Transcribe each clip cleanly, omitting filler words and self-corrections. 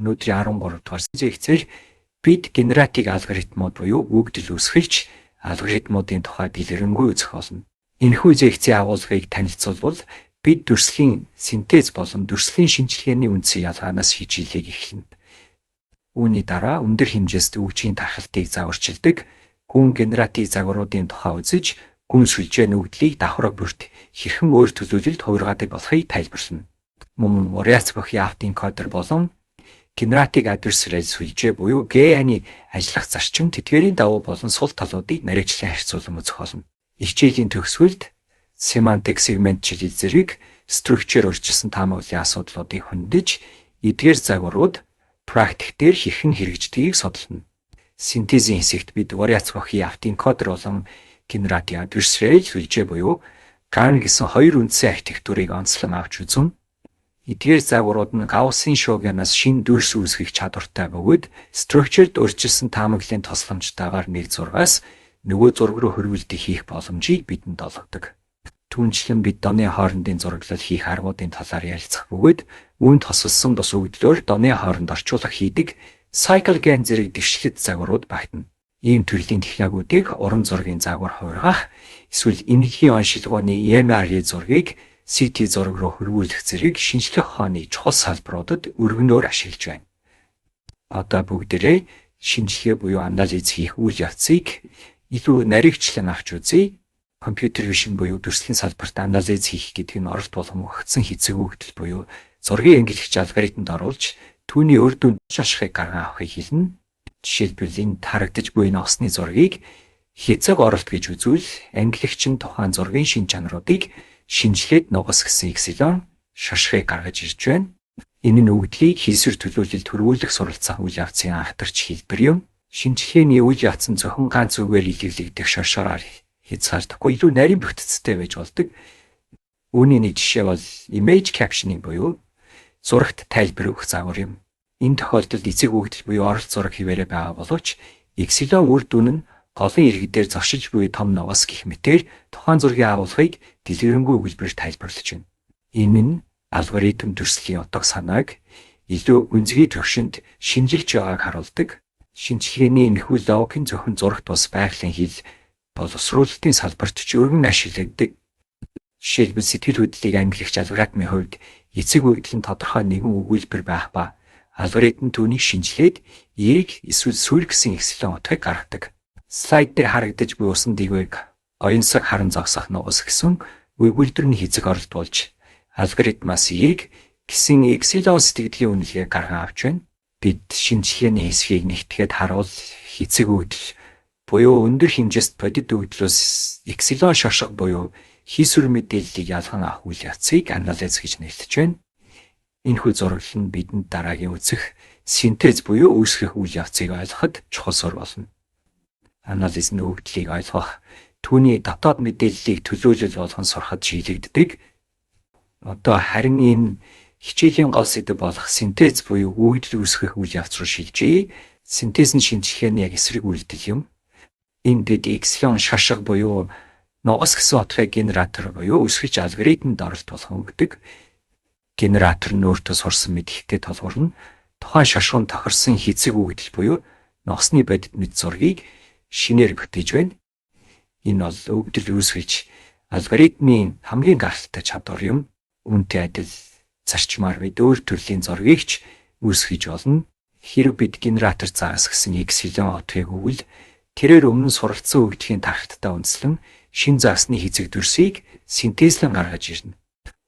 Өнөөдрийн 13 дугаар зэхцэл бид генератив алгоритмууд буюу өгдөл үүсгэлч алгоритмуудын тухай дэлгэрэнгүй үзэх болно. Энэхүү зэхцийн агуулгыг танилцуулбал бид дүрслэлийн синтез болон дүрслэлийн шинжилгээний үндсэн ялгаанаас хичээлийг эхэлнэ. Үүний дараа өндөр хэмжээст үгжийн тархалтыг загварчилдаг гүн генератив загваруудын тухай үзэж гүн сүлжээ нүгдлийг давхар бүрт хэрхэн өөр төлөвлөлд хувиргадаг болохыг тайлбарлана. Мөн вариац бүхий автоэнкодер болон генератив адверсариал сүлжээ буюу ГАН-ы ажиллах зарчим тэтгэврийн давуу болон сул талуудыг нарийчлан харьцуулан үзэх болно. Хичээлийн төгсгөлд семантик сегментчил зэрэг структур урьдчилсан таамаглалын асуудлуудыг хөндөж эдгээр загварууд практик дээр хэрхэн хэрэгждгийг судална. Синтезийн хэсэгт бид вариац бүхий автоэнкодер болон генератив адверсариал сүлжээ буюу ГАН гэсэн хоёр үндсэн архитектурыг онцлон авч үзнэ. Эдгээр загварууд нь Гауссын шуугианаас шин дүрс үүсгэх чадвартай бөгөөд структурд урьдчилсан таамаглалын тусламжтайгаар нэг зургаас нөгөө зураг руу хөрвүүлдэг хийх боломжийг бидэнд олгодог. Түүнчлэн бид доны хоорондын зураглал хийх аргуудын талаар ярилцах бөгөөд үүнд тосолсон бус өгдлөөр доны хооронд орчуулга хийдэг cycle GAN зэрэг дэвшлэт загварууд багтана. Ийм төрлийн технологиудыг уран зургийн загвар хувиргах эсвэл энергийн оншилгооны EMR зургийг CT зураг руу хөрвүүлэх зэрэг шинжлэх ухааны чухал салбаруудад өргөнөөр ашиглаж байна. Одоо бүгдээрээ шинжилгээ буюу анализ хийх үйл явцыг илүү нарийвчлан авч үзье. Компьютер вишн буюу дүрслэлийн салбарт анализ хийх гэдэг нь оролт болгон өгсөн хэцэг өгдөл буюу зургийн ангилагч алгоритмд оруулж түүний үр дүнд ашигыг гарган авахыг хэлнэ. Жишээлбэл энд харагдаж буй носны зургийг хэцэг оролт гэж үзвэл ангилагч нь тухайн зургийн шин чанаруудыг шинжилгээд нугас гэсэн экселон шашхыг гаргаж ирж байна. Энэ нь өгдлийг хийсвэр төлөвлөлд хөрвүүлэх суралцах үйл явцын анхаарч хэлбэр юм. Шинжилгээний үйл явц нь зөвхөн ганц үгээр илэрлэгдэх шашаараар хязгаардахгүй илүү нарийн бүтцтэй байж болдог. Үүний нэг жишээ бол image captioning буюу зурагт тайлбар өгөх загвар юм. Энэ тохиолдолд эцэг өгдөл буюу оролт зураг хിവэрэ байгаа боловч экселон үр дүн нь голын иргэдээр зогшиж буй том нугас гэх мэтээр тухайн зургийн агуулгыг дэлгэрэнгүй өгүүлбэрээр тайлбарлаж байна. Энэ нь алгоритм дүрслэлийн утга санааг илүү үнцгий төвшөнд шинжилж байгааг харуулдаг. Шинжилгээний энэхүү логикийн зөвхөн зурагт бас байгалийн хэл боловсруулалтын салбарт ч өргөн ашиглагддаг. Жишээлбэл сэтгэл хөдлөлийг ангилагч алгоритмын хувьд эцэг өгдөл нь тодорхой нэгэн өгүүлбэр байх ба алгоритм түүнийг шинжилээд эерэг эсвэл сүр гэсэн экселон утгыг гаргадаг. Слайд дээр харагдаж буй усан дээгүүрийг оюунсаг харан зогсох нугас гэсэн өгүүлбэрний хэзэг оролт болж алгоритмаас эерэг гэсэн экселон сэтгэлийн үнэлгээ гарган авч байна. Бид шинжилгээний хэсгийг нэгтгэхэд харуул хэцэг өгдөл буюу өндөр хэмжээст бодит өгдлөөс экселон шошго буюу хийсвэр мэдээллийг ялган авах үйл явцыг анализ гэж нэрлэж байна. Энэхүү зураглал нь бидэнд дараагийн үзэх синтез буюу үүсгэх үйл явцыг ойлгоход чухал сур болно. Анализ нь өгдлийг ойлгох, түүний дотоод мэдээллийг төлөөлөл болгон сурахад шийдэгддэг. Одоо харин энэ хичээлийн гол сэдэв болох синтез буюу өгдөл үүсгэх үйл явц руу шилжиж, синтез нь шинжилгээний яг эсрэг үйлдэл юм. Энд дэд экселон шашго буюу нугас гэсэн утгыг генератор буюу үүсгэж алгоритмд оролт болгон өгдөг. Генератор нь өөртөө сурсан мэдээлэлтэй толгуурна. Тухайн шашгуун тохирсон хэцэг өгдөл буюу нугасны бодит мэд зургийг шинээр бүтээж байна. Энэ бол өгдөл үүсгэж алгоритмын хамгийн гахалтай чадвар юм. Үүнтэй адил зарчмаар бид өөр төрлийн зургийг ч үүсгэж болно. Хэрэг бид генератор заагас гэсэн экселон утгыг өгвөл тэрээр өмнө суралцсан өгдлийн тархалттай үндэслэн шин заагсны хэцэг дүрсийг синтезлэн гаргаж ирнэ.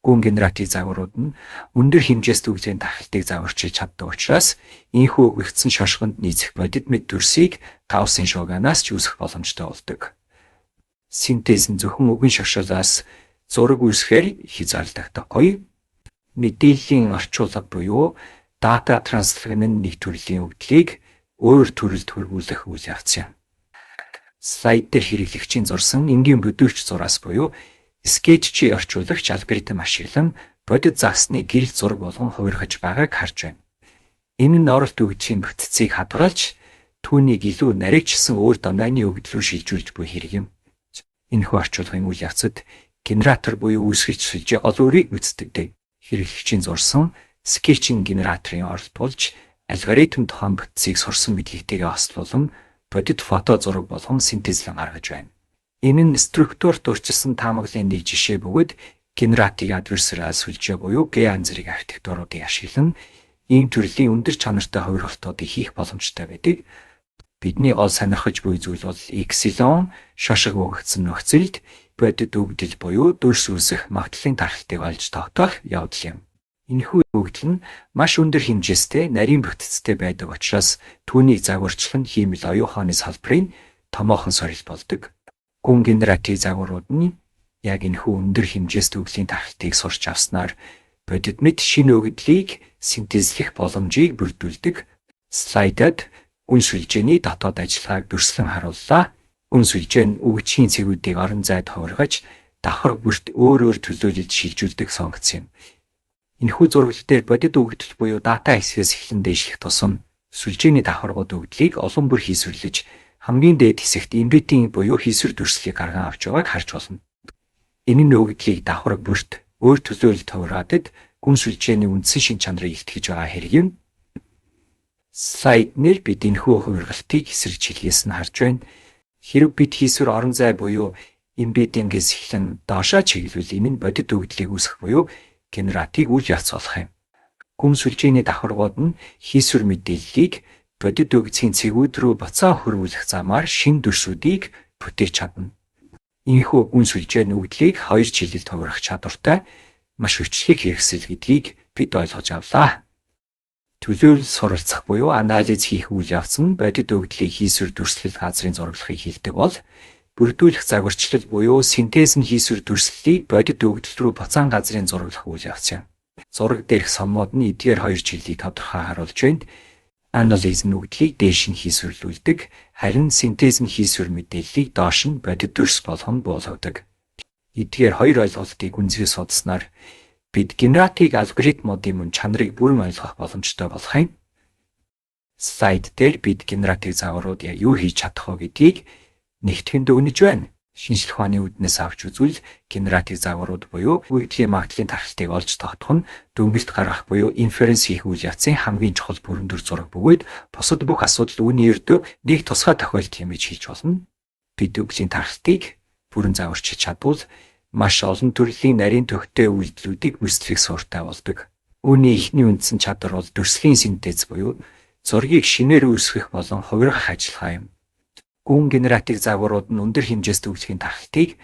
Гүн генератив загварууд нь өндөр хэмжээст өгдлийн тархалтыг загварчилж чаддаг учраас энэхүү өгөгдсөн шошгонд нийцэх бодит мэд дүрсийг Гауссын шуугианаас ч үүсгэх боломжтой болдог. Синтез нь зөвхөн үгэн шошоолоос зураг үүсгэхээр хязгаарлагдахгүй. Мэдээллийн орчуулга буюу data transfer нь нэг төрлийн өгдлийг өөр төрөлд хөрвүүлэх үйл явц юм. Слайд дээр хэрэглэгчийн зурсан энгийн бүдүүрч зураас буюу скетчи орчуулагч алгоритм ашиглан бодит загсны гэрэл зураг болгон хувиргаж байгааг харж байна. Энэ нь оролт өгдлийн бүтцийг хадгалж түүнийг илүү нарийвчилсан өөр домайны өгдөл рүү шилжүүлж буй хэрэг юм. Энэхүү орчуулгын үйл явцад генератор буюу үүсгэж сүлжээ гол өөрийг үзтгдэг. Хэрэглэгчийн зурсан скетчинг генераторын оролт болж Алгоритм тухайн бүтцийг сурсан мэдлэгтэйгээ ослуулан бодит фото зураг болгон синтезлэн гаргаж байна. Энэ нь структурт урьдчилсан таамаглалын нэг жишээ бөгөөд генератив адверсариал сүлжээ буюу GAN зэрэг архитектуруудыг ашиглан ийм төрлийн өндөр чанартай хувиргалтуудыг хийх боломжтой байдаг. Бидний гол сонирхож буй зүйл бол Xylon шошго өгөгдсөн нөхцөлд бодит өгөгдөл буюу дүрс үүсэх магадлалын тархалтыг олж тогтоох явдал юм. Энэхүү өгөгдөл нь маш өндөр хэмжээстэй нарийн бүтцтэй байдаг учраас түүнийг загварчлан хиймэл оюуханы салбарын томоохон сорил болдог. Гүн генератив загварууд нь яг энэхүү өндөр хэмжээст өгөгдлийн тархалтыг сурч авснаар бодит мэд шинэ өгөгдлийг синтезлэх боломжийг бүрдүүлдэг. Слайдад үн сүлжээний дотоод ажиллагааг дүрслэн харууллаа. Үн сүлжээ нь үгчийн цэгүүдийг орон зайд хувиргаж давхар бүрт өөр төлөөлөлд шилжүүлдэг сонгоц юм. Энэхүү зурагт дээр бодит өгөгдөл буюу дата хэсгээс эхлэн дээшлэх тусам сүлжээний давхаргууд өгөгдлийг олон бүр хийсвэрлэж хамгийн дээд хэсэгт эмбитийн буюу хийсвэр дүрслэлийг гарган авч байгааг харж болно. Энэ нь өгөгдлийг давхарг бүрт өөр төлөөлөлд хувиргаадад гүн сүлжээний үндсэн шин чанарыг илтгэж байгаа хэрэг юм. Слайд нэр бид энэхүү хувиргалтыг эсрэг чиглэлээс нь харж байна. Хэрв бид хийсвэр орон зай буюу эмбедингээс эхлэн доошоо чиглвэл энэ нь бодит өгөгдлийг үүсгэх буюу генератив үйл явц болох юм. Гүн сүлжээний давхаргууд нь хийсвэр мэдээллийг бодит өгөгдлийн цэгүүд рүү буцаа хөрвүүлэх замаар шин дүрсүүдийг бүтээж чадна. Энэхүү гүн сүлжээний өгөгдлийг хоёр чиглэлд хувиргах чадвартай маш хүчлэг хэрэгсэл гэдгийг бид ойлгож авлаа. Төлөөлөл суралцах буюу анализ хийх үйл явц нь бодит өгөгдлийг хийсвэр дүрслэл газрын зураглахыг хэлдэг бол бүрдүүлэх загварчлал буюу синтез нь хийсвэр дүрслэлийг бодит өгөгдөл рүү буцаан газрын зураглах үйл явц юм. Зураг дээрх соммууд нь эдгээр хоёр чиглэлийг тодорхой харуулж байна. Анализ нь өгөгдлийг дээш нь хийсвэрлүүлдэг, харин синтез нь хийсвэр мэдээллийг доош нь бодит дүрс болгон буулгадаг. Эдгээр хоёр ойлголтыг үнзээ судалснаар бид генератив алгоритмуудын мөн чанарыг бүрэн ойлгох боломжтой болох юм. Слайд дээр бид генератив загварууд юу хийж чадах вэ гэдгийг нэгтгэнд өгнөж байна. Шинжлэх ухааны үүднээс авч үзвэл генератив загварууд буюу өгөгдлийн магадлалын тархалтыг олж тогтоох нь дөнгөлт гаргах буюу инференс хийх үйл явцын хамгийн чухал бүрэн дүр зураг бөгөөд бусад бүх асуудал үүний өрдөө нэг тусгай тохиолдол юм гэж хэлж болно. Бид өгөгдлийн тархалтыг бүрэн загварчилж чадвал маш олон төрлийн нарийн төгтөө үйлдэлүүдийг үүсгэхийг сууртай болдог. Үүний эхний үндсэн чадвар бол дүрслийн синтез буюу зургийг шинээр үүсгэх болон хувиргах ажиллагаа юм. Гүн генератив загварууд нь өндөр хэмжээст өгөгдлийн тархалтыг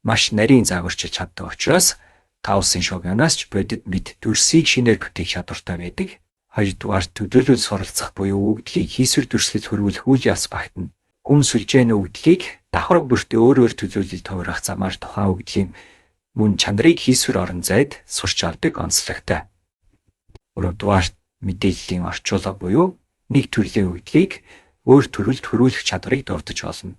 маш нарийн загварчилж чаддаг учраас Гауссын шугамнаас ч бодит мэд дүрсийг шинээр бүтээх чадвартай байдаг. Хоёрдугаар төлөөлөл суралцах буюу өгөгдлийг хийсвэр дүрслэлд хөрвүүлэх үйл явц багтана. Гүн сүлжээний өгөгдлийг давхарга бүртээ өөр төлөөлөлд хувиргах замаар тухайн өгөгдлийн мөн чанарыг хийсвэр орон зайд сурч авдаг онцлогтой. Гуравдугаар мэдээллийн орчуулга буюу нэг төрлийн өгөгдлийг өөр төрөлд хөрвүүлэх чадварыг дурдж болно.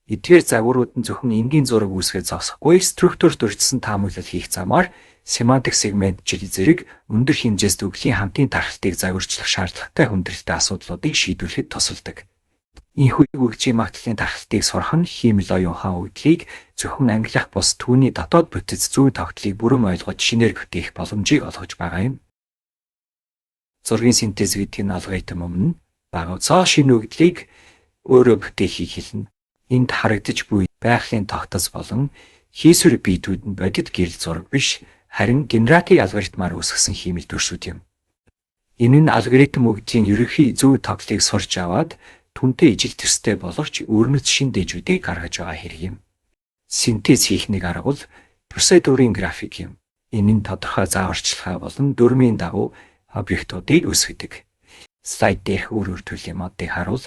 Эдгээр загварууд нь зөвхөн энгийн зураг үүсгэж зогсохгүй, структурт урьдчилсан таамаглал хийх замаар семантик сегмент жил зэрэг өндөр хэмжээст өгөгдлийн хамтын тархалтыг загварчлах шаардлагатай хүндрэлтэй асуудлуудыг шийдвэрлэхэд тусалдаг. Энэхүү өгөгдлийн магадлалын тархалтыг сурах нь хиймэл оюухан өгөгдлийг зөвхөн ангилах бус түүний дотоод бүтэц зүй тогтлыг бүрэн ойлгож шинээр бүтээх боломжийг олгож байгаа юм. Зургийн синтез гэдэг нь алгоритм өмнө бага цоо шинэ өгөгдлийг өөрөө бүтээхийг хэлнэ. Энд харагдаж буй байгалийн тогтоц болон хийсвэр биетүүд нь бодит гэрэл зураг биш, харин генератив алгоритмаар үүсгэсэн хиймэл дүрсүүд юм. Энэ нь алгоритм өгөгдлийн ерөнхий зүй тогтлыг сурч аваад түнтэй ижил төстэй боловч өрнөц шин дэжүүдийг гаргаж байгаа хэрэг юм. Синтез хийх нэг арга бол процедурын график юм. Энэ нь тодорхой зааварчилгаа болон дүрмийн дагуу объектуудыг үүсгэдэг. Слайд дээрх өөр төрлийн модыг харуул.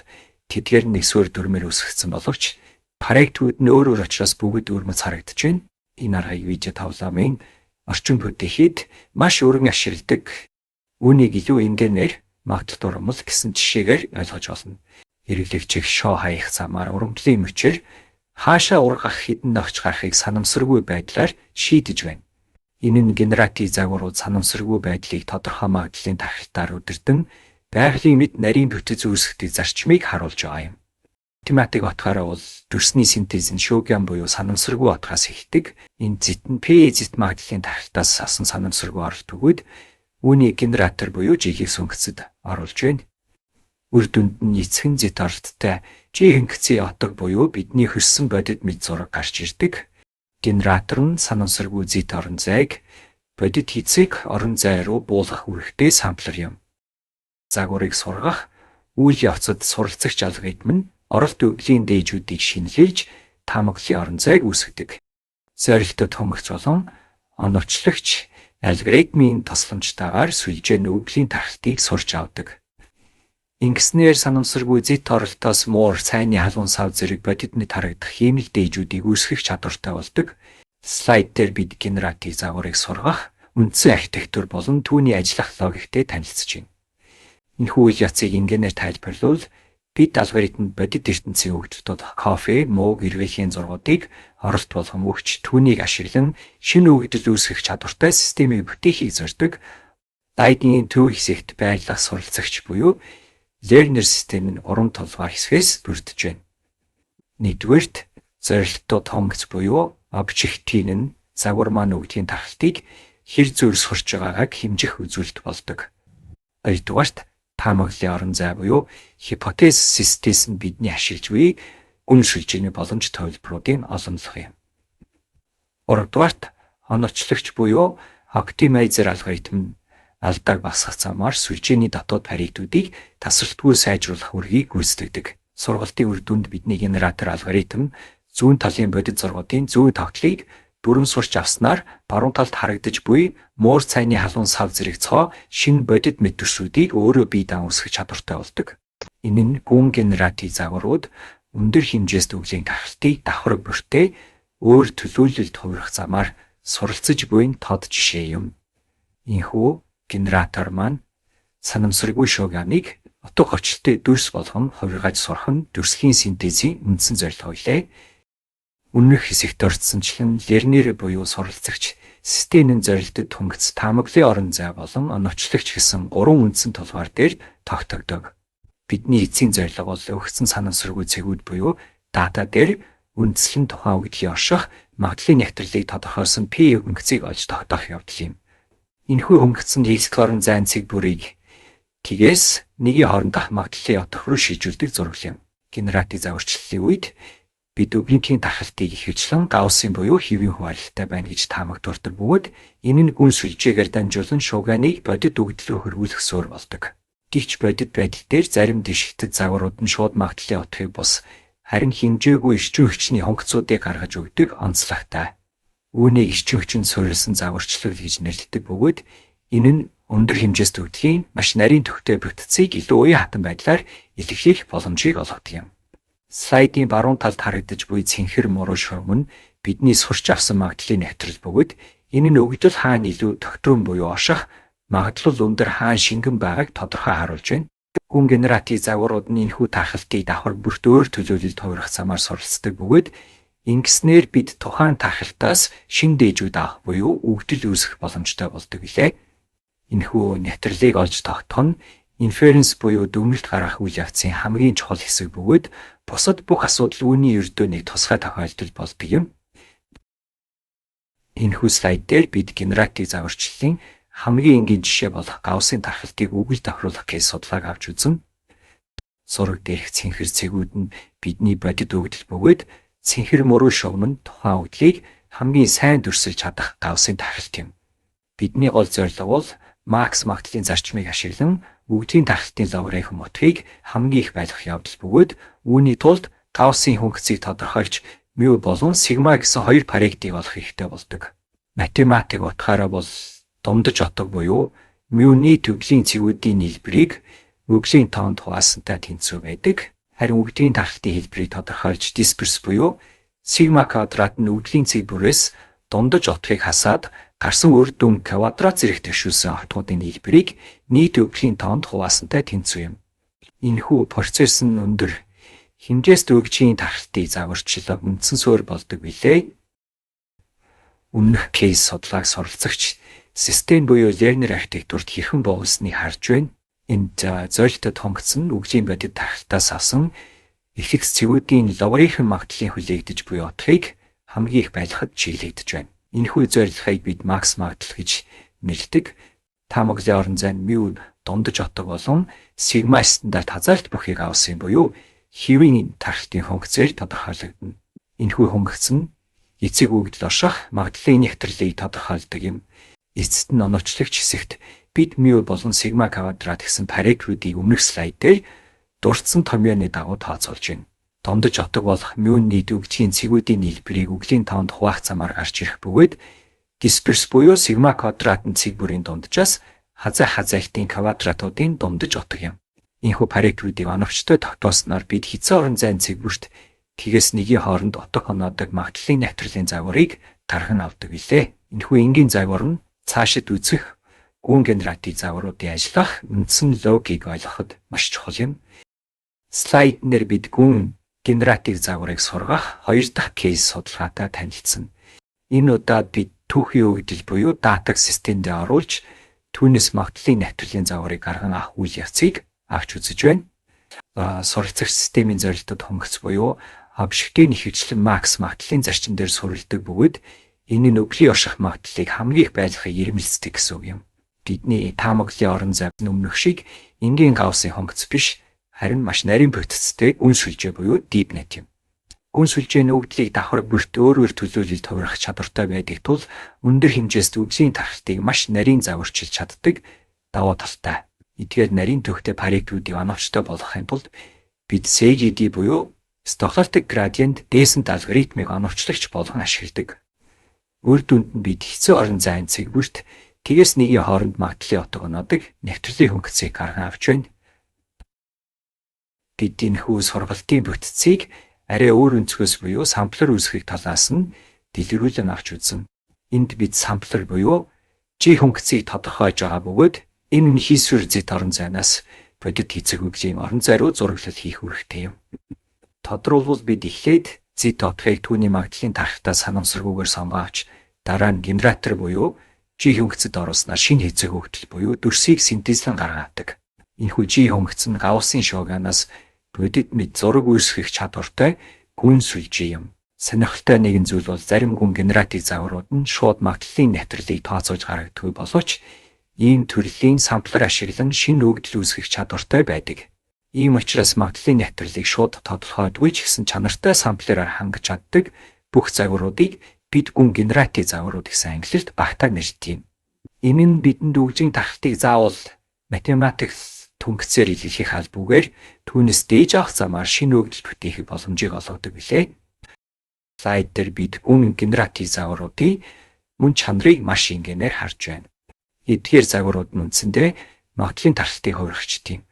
Тэдгээр нэг суурь дүрмээр үүсгэсэн боловч проектууд нь өөр учраас бүгд өрмөц харагдаж байна. Энэ аргыг видео тавламын орчин бүтээхэд маш өргөн ашигладаг. Үүнийг илүү энгийнээр магталтуур юмл гэсэн жишээгээр ойлгож болно. Хэрэглэгчийг шоу хаях замаар урамтлын мөчээр хаашаа ургах хідэн ногч гарахыг санамсаргүй байдлаар шийдэж байна. Энэ нь генератив загварууд санамсаргүй байдлыг тодорхой магадлалын тархалтаар өдөрдөн байгалийн мэд нарийн бүтэц үүсгдэг зарчмыг харуулж байгаа юм. Математик утгаараа бол дүрсний синтез нь шугам буюу санамсаргүй утгаас эхэлдэг. Энэ зэт нь P зэт магадлалын тархалтаас асан санамсаргүй оролт өгөөд Үүний генератор буюу G-ийг сүнгцэд оруулж байна. Үр дүнд нь эцэг зэт ордтой G хингцээ отог буюу бидний хөрсөн бодит мэд зураг гарч ирдэг. Генератор нь санамсаргүй зэт орон зайг бодит хэцэг орон зай руу буулгах үүрэгтэй самплер юм. Загварыг сургах үйл явцад суралцагч алгоритм нь оролт өглийн дээжүүдийг шинжилж таамаглалын орон зайг үүсгэдэг. Зорилттой томогч болон оновчлагч алгоритмын тусламжтайгаар сүлжээ өглийн тархалтыг сурч авдаг. Ингэснээр санамсаргүй зэт оролтоос муур цайны халуун сав зэрэг бодитны тарагдах хиймэл дээжүүдийг үүсгэх чадвартай болдог. Слайд дээр бид генератив загварыг сургах үндсэн архитектур болон түүний ажиллах логиктэй танилцж байна. Энэхүү үйл явцыг ингээнээр тайлбарлавал бид алгоритмд бодит ертөнцийн өгөгдөлтөд кофе, мууг, эргээлийн зургуудыг оролт болгон өгч түүнийг ашиглан шинэ өгөгдөл үүсгэх чадвартай системийг бүтээхийг зорддог. Дайдын төв хэсэгт байрлах суралцагч буюу learner систем нь 3 толгойн хэсгээс бүрдэж байна. Нэгдүгээрт зорилттой томогц буюу обжектийн нь загвар маань өгдгийн тархалтыг хэр зүйр сурч байгааг хэмжих үзүүлэлт болдог. Хоёрдугаарт таамаглалын орон зай буюу hypothesis системс нь бидний ашиглаж буй үн сүлжээний боломж төвлөрүүдийн олонлох юм. Гуравдугаарт оновчлагч буюу optimizer алгоритм нь алдааг багасгах замаар сүлжээний дотоод паритуудыг тасралтгүй сайжруулах үргийг гүйцэтгэдэг. Сургалтын үр дүнд бидний генератор алгоритм зүүн талын бодит зургуудын зүүн тогтлыг дүрм сурч авснаар баруун талд харагдаж буй муур цайны халуун сав зэрэг цоо шинэ бодит мэд төсрүүдийг өөрөө бие даан үүсгэх чадвартай болдог. Энэ нь гүн генератив загварууд өндөр хэмжээст өглийн тархалтыг давхар бүртээ өөр төлөөлөлд хувирах замаар суралцж буй тод жишээ юм. Энэхүү генератор маань санамсаргүй шуугианыг утга учиртай дүрс болгон хувиргаж сурах нь дүрсхийн синтезийн үндсэн зорилго байлээ. Өмнөх хэсэгт орцсончлан learner буюу суралцагч системийн зорилтод түнгц таамаглалын орон зай болон оновчлагч гэсэн 3 үндсэн толгойн дээр тогтогдог. Бидний эцсийн зорилго бол өгсөн санамсаргүй цэгүүд буюу дата дээр үндслэн тухайн өгдлийн орших магадлалын нэвтрэлийг тодорхойлсон P хөнгөцийг олж тогтоох явдал юм. Энэхүү хөнгөцөнд хэсэг орон зайн цэг бүрийг тгээс нэгийн хоорондох магадлалын отох руу шийдвэрлэдэг зураг юм. Генератив загварчлалын үед бид өгнөхийн тархалтыг ихэвчлэн гауссын буюу хэвийн хуваарлалтай байна гэж таамагдуулдаг бөгөөд энэ нь гүн сүлжээгээр дамжуулан шуугианыг бодит өгөгдлөөр хөрвүүлэх суурь болдог. Гэвч бодит байдал дээр зарим дэвшигтэд загварууд нь шууд магадлалын отохыг бус харин хэмжээгүй эрчим хүчний хөнгөцүүдийг гаргаж өгдөг онцлогтой. Үүнийг эрчим хүчинд суурилсан загварчлал гэж нэрлэдэг бөгөөд энэ нь өндөр хэмжээст өгдөхийн маш нарийн төвтэй бүтцийг илүү уян хатан байдлаар илэрхийлэх боломжийг олгодог юм. Слайдын баруун талд харагдаж буй цэнхэр муруу шугам нь бидний сурч авсан магадлалын нэвтрэл бөгөөд энэ нь өгдөл хаана илүү тогтворон буюу оших магадлал өндөр хаана шингэн байгааг тодорхой харуулж байна. Гүн генератив загварууд нь энэхүү тархалтыг давхар бүрт өөр төлөөлөлд хувирах замаар суралцдаг бөгөөд ингэснээр бид тухайн тархалтаас шин дээжүүд авах буюу өгдөл үүсгэх боломжтой болдог билээ. Энэхүү нэвтрэлийг олж тогтоох нь инференс буюу дүгнэлт гаргах үйл явцын хамгийн чухал хэсэг бөгөөд бусад бүх асуудал үүний өрдөөнийг тусгай тохиолдол болдог юм. Энэхүү слайд дээр бид генератив загварчлалын хамгийн энгийн жишээ болох гауссын тархалтыг өгөл тохируулах кейс судлааг авч үзнэ. Зураг дээрх цэнхэр цэгүүд нь бидний бодит өгдөл бөгөөд цэнхэр муруу шугам нь тухайн өгдлийг хамгийн сайн дүрсэлж чадах гауссын тархалт юм. Бидний гол зорилго бол Макс магадлалын зарчмыг ашиглан өгдлийн тархалтын логарифм утгыг хамгийн их байлгах явдал бөгөөд үүний тулд гауссын хөнгөцийг тодорхойлж μ болон сигма гэсэн хоёр паритетийг олох хэрэгтэй болдог. Математик утгаараа бол дундаж отог буюу μ-ний төвлийн цэгүүдийн нийлбэрийг өглийн тоонд хуваасантай тэнцүү байдаг. Харин өгдлийн тархалтын хэлбэрийг тодорхойлж дисперс буюу сигма квадрат нь өгдлийн цэг бүрээс дундаж отгыг хасаад гарсан үр дүн квадрат зэрэг төвшүүлсэн отгуудын нийлбэрийг нийт өгдлийн тоонд хуваасантай тэнцүү юм. Энэхүү процесс нь өндөр хэмжээст өгжийн тархалтыг загварчлах үндсэн суурь болдог билээ. Өмнөх кейс судлааг суралцагч систем буюу learner архитектурт хэрхэн буулсныг харж байна. Энд зорилттой хонгоцсон өглийн бодит тархалтаас авсан их цэгүүдийн логарифм магадлалын хүлээгдэж буй утгыг хамгийн их байлгахад чиглэгдэж байна. Энэхүү зорилгыг бид макс магадлал гэж нэрлэдэг. Таамаглалын орон зай нь μ дундаж отог болон сигма стандарт хазаарт бүхийг авсан буюу хэвийн тархалтын функцээр тодорхойлогдно. Энэхүү функц нь эцэг үгдэл орших магадлалын нэгтрэлийг тодорхойлдог юм. Эцэст нь оновчлагч хэсэгт бид μ болон сигма квадрат гэсэн параметруудыг өмнөх слайд дээр дурдсан томьёоны дагуу тооцоолж байна. Дундаж отог болох μ-ний дүүгдгийн цэгүүдийн нийлбэрийг үглийн таванд хуваах замаар гарч ирэх бөгөөд дисперс буюу сигма квадратын цэг бүрийн дунджаас хазаалтын квадратуудын дундаж отог юм. Энэхүү параметруудыг оновчтой тогтоосноор бид хэцүү орон зайн цэг бүрт тгээс нэгийн хооронд отог хоноодог магадлалын навтралын загварыг тархан авдаг билээ. Энэхүү энгийн загвар нь цаашид үзэх гүн генератив загваруудын ажиллах үндсэн логикийг ойлгоход маш чухал юм. Слайд дээр бид гүн генератив загварыг сургах 2 дахь кейс судалгаатай танилцсан. Энэ удаад бид түүхийн үгдэл буюу датаг системд оруулж түүнээс магадлалын навтралын загварыг гарган авах үйл явцыг авч үзэж байна. Суралцах системийн зорилтод хөнгөц буюу обжектийн ихэвчлэн макс магадлалын зарчим дээр суурилдаг бөгөөд энэ нь өвлийн орших магадлалыг хамгийн их байлгахыг ирмэлцдэг гэсэн үг юм. Бидний таамаглалын орон зай өмнөх шиг энгийн гауссын хөнгөц биш, харин маш нарийн бүтцтэй гүн сүлжээ буюу DeepNet юм. Гүн сүлжээний үгдлийг давхар бүрт өөрөөр төлөөлөл товрох чадвартай байдаг тул өндөр хэмжээст үглийн тархалтыг маш нарийн загварчилж чаддаг давуу талтай. Эдгээр нарийн төвхтэй параметруудыг оновчтой болгохын тулд бид CGD буюу Stochastic Gradient Descent алгоритмыг оновчлагч болгон ашигладаг. Үр дүнд нь бид хэцүү орон зайн цэг бүрт тгээс нэгийн хооронд магадлалын отог оноодог навтралын функцийг гарган авч байна. Бид энэхүү сургалтын бүтцийг арай өөр өнцгөөс буюу самплер үүсгэх талаас нь дэлгэрүүлэн авч үзсэн. Энд бид самплер буюу G функцийг тодорхойлж байгаа бөгөөд энэ нь хийсвэр зэт орон зайнаас бодит хэцэг үглийн орон зай руу зураглал хийх үүрэгтэй юм. Тодруулбал бид эхлээд зэт отохыг түүний магадлалын тархалтаа санамсаргүйгээр сонгоовч дараа нь генератор буюу G функцэд оруулснаар шинэ хэцэг үгдэл буюу дүрсийг синтезлэн гаргадаг. Энэхүү G функц нь гауссын шуугианаас бодит мэд зураг үүсгэх чадвартай гүн сүлжээ юм. Сонирхолтой нэгэн зүйл бол зарим гүн генератив загварууд нь шууд магадлалын навтралыг тооцоож гаргадаг боловч ийм төрлийн самплер ашиглан шинэ үгдэл үүсгэх чадвартай байдаг. Ийм учраас магадлалын навтралыг шууд тодорхойдгүй ч гэсэн чанартай самплераар хангаж чаддаг бүх загваруудыг бид гүн генератив загварууд гэсэн ангиллалд багтааг нэртэй юм. Энэ нь бидэнд үгжийн тархалтыг заавал математикс түнхцээр илэрхийлэх албагээр түүнээс дээж авах замаар шинэ үгдэл бүтээхийг боломжийг олгодог билээ. Слайд дээр бид гүн генератив загваруудын мөн чанарыг маш энгийнээр харж байна. Эдгээр загварууд нь үндсэндээ магадлалын тархалтыг хувирагчд юм.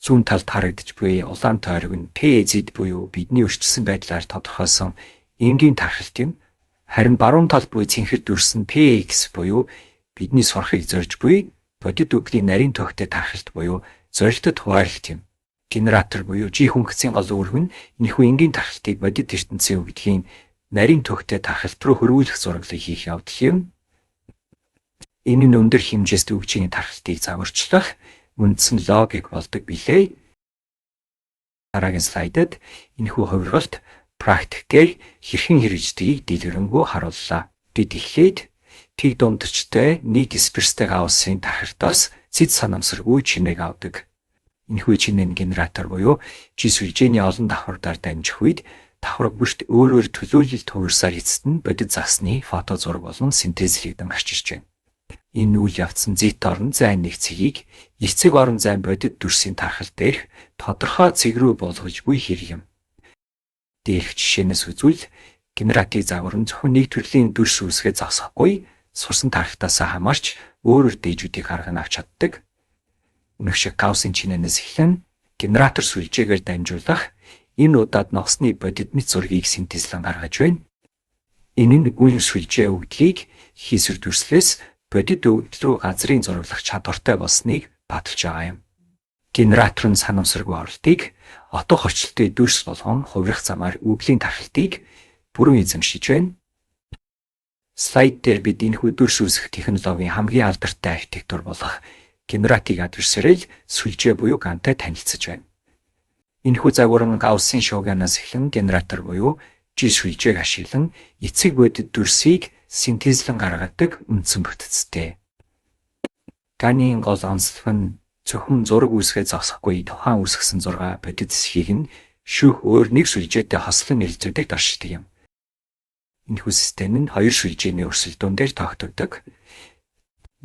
Зүүн талд харагдж буй улаан тойрог нь PZ буюу бидний өрчилсөн байдлаар тодорхойлсон энгийн тархалт юм. Харин баруун талд буй цэнхэр дүрс нь PX буюу бидний сурахыг зорж буй бодит үглийн нарийн төвхтэй тархалт буюу зорилтод хуваарлалт юм. Генератор буюу G функцийн гол үүрэг нь энэхүү энгийн тархалтыг бодит ертөнцийн үгдлийн нарийн төвхтэй тархалт руу хөрвүүлэх зураглал хийх явдал юм. Энэ нь өндөр хэмжээст үгжийн тархалтыг загварчлах үндсэн логик болдог билээ. Дараагийн слайдад энэхүү хувиргалт практикээр хэрхэн хэрэгждгийг дэлгэрэнгүй харууллаа. Бид эхлээд тэг дундчтай нийт дисперстэй гауссын тархалтаас зэт санамсаргүй чимээг авдаг. Энэхүү чимээ нь генератор буюу G сүлжээний олон давхардаар дамжих үед давхар бүрт өөрөөр төлөөлөлт хувирсаар эцэст нь бодит загсны фото зураг болон синтезлэгдэн гарч ирж байна. Энэ үйл явц нь зэт орон зайн нэг цэгийг эцэг орон зайн бодит дүрсийн тархалт дээрх тодорхой цэг рүү болгож буй хэрэг юм. Дээрх жишээнээс үзвэл генератив загвар нь зөвхөн нэг төрлийн дүрс үүсгээ засахгүй сурсан тархалтаас хамаарч өөрөөр дээжүүдийг гарган авч чаддаг. Өнөх шиг гауссын чинэнээс эхлэн генератор сүлжээгээр дамжуулах энэ удаад ногсны бодит мэт зургийг синтезлэн гаргаж байна. Энэ нь гүн сүлжээ үгдлийг хийсвэр дүрслээс бодит үгдэл рүү газрын зураглах чадвартай болсныг баталж байгаа юм. Генератор нь санамсаргүй оролтыг отох орчлтын дүрс болгон хувирах замаар үглийн тархалтыг бүрэн эзэмшиж байна. Слайд дээр бид энэхүү дүрс үүсгэх технологийн хамгийн алдартай архитектур болох генератив адверсарийг сүлжээ буюу гантай танилцж байна. Энэхүү загвар нь гауссын шуугианаас эхлэн генератор буюу G сүлжээг ашиглан эцэг бодит дүрсийг синтезлэн гаргадаг үндсэн бүтцтэй. Таны гол онцлог нь зөвхөн зураг үүсгээ зогсохгүй тухайн үүсгэсэн зураг бодит хэсгийг нь шүүх өөр нэг сүлжээтэй хослон нэлзүүдэг доршдог юм. Энэхүү систем нь хоёр сүлжээний өрсөлдөөн дээр тогтдог.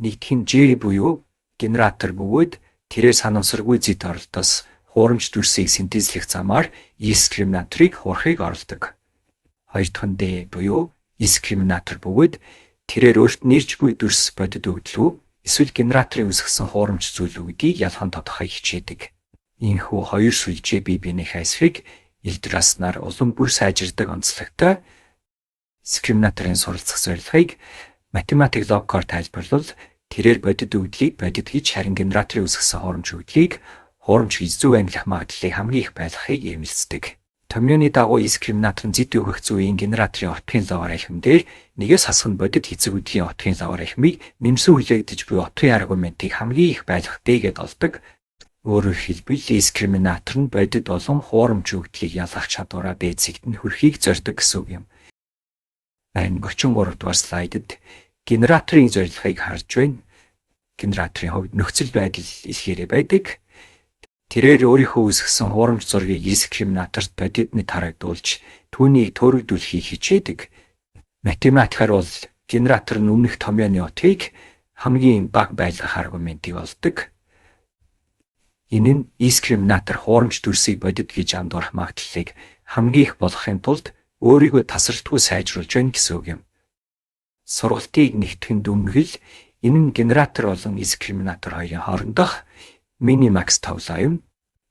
Нэгдүгээр нь J буюу генератор бөгөөд тэрээр санамсаргүй зэт оролтоос хуурамч дүрсийг синтезлэх замаар дискриминаторыг хуурахыг оролдог. Хоёр дахь нь D буюу дискриминатор бөгөөд тэрээр өөрт нэржгүй дүрс бодит өгдлөө эсвэл генераторын үүсгэсэн хуурамч зүйл үгдийг ялхан тодорхой хичээдэг. Иймэрхүү хоёр сүлжээ бие биенийхээ эсрэг илдраснаар улам бүр сайжирдаг онцлогтой дискриминаторын суралцах зорилгыг математик логикоор тайлбарлал тэрээр бодит өгдлийг бодит гэж харин генераторын үүсгэсэн хуурамч өгдлийг хуурамч гэж зөв ангилах магадлалыг хамгийн их байлгахыг эмэлцдэг. Томьёоны дагуу дискриминатор нь зэт өгөх зүйн генераторын утгын логарифм дээр нэгээс хасах нь бодит хэцэг үдгийн утгын логарифмыг нэмсэн хүлээгдэж буй утгын аргументыг хамгийн их байлгах дэгээд олдог. Өөрөөр хэлбэл дискриминатор нь бодит болон хуурамч өгдлийг ялгах чадвараа дээдсэгт нь хүрэхийг зорддог гэсэн үг юм. Энэ 33 дугаар слайдд генераторын зорилгыг харж байна. Генераторын хувьд нөхцөл байдал илгээрэй байдаг. Тэрээр өөрийнхөө үүсгэсэн хуурамч зургийг дискриминаторт бодитны тарагдуулж түүнийг төрөгдүүлэхийг хичээдэг. Математикаар бол генератор нь өмнөх томьёоны утгыг хамгийн бага байлгах аргументыг олдог. Энэ нь дискриминатор хуурамч дүрсийг бодит гэж андуурах магадлалыг хамгийн их болгохын тулд өөрийгөө тасралтгүй сайжруулж байна гэсэн үг юм. Сургалтыг нэгтгэн дүнгэл энэ нь генератор болон дискриминатор хоёрын хоорондох минимакс товлоо юм.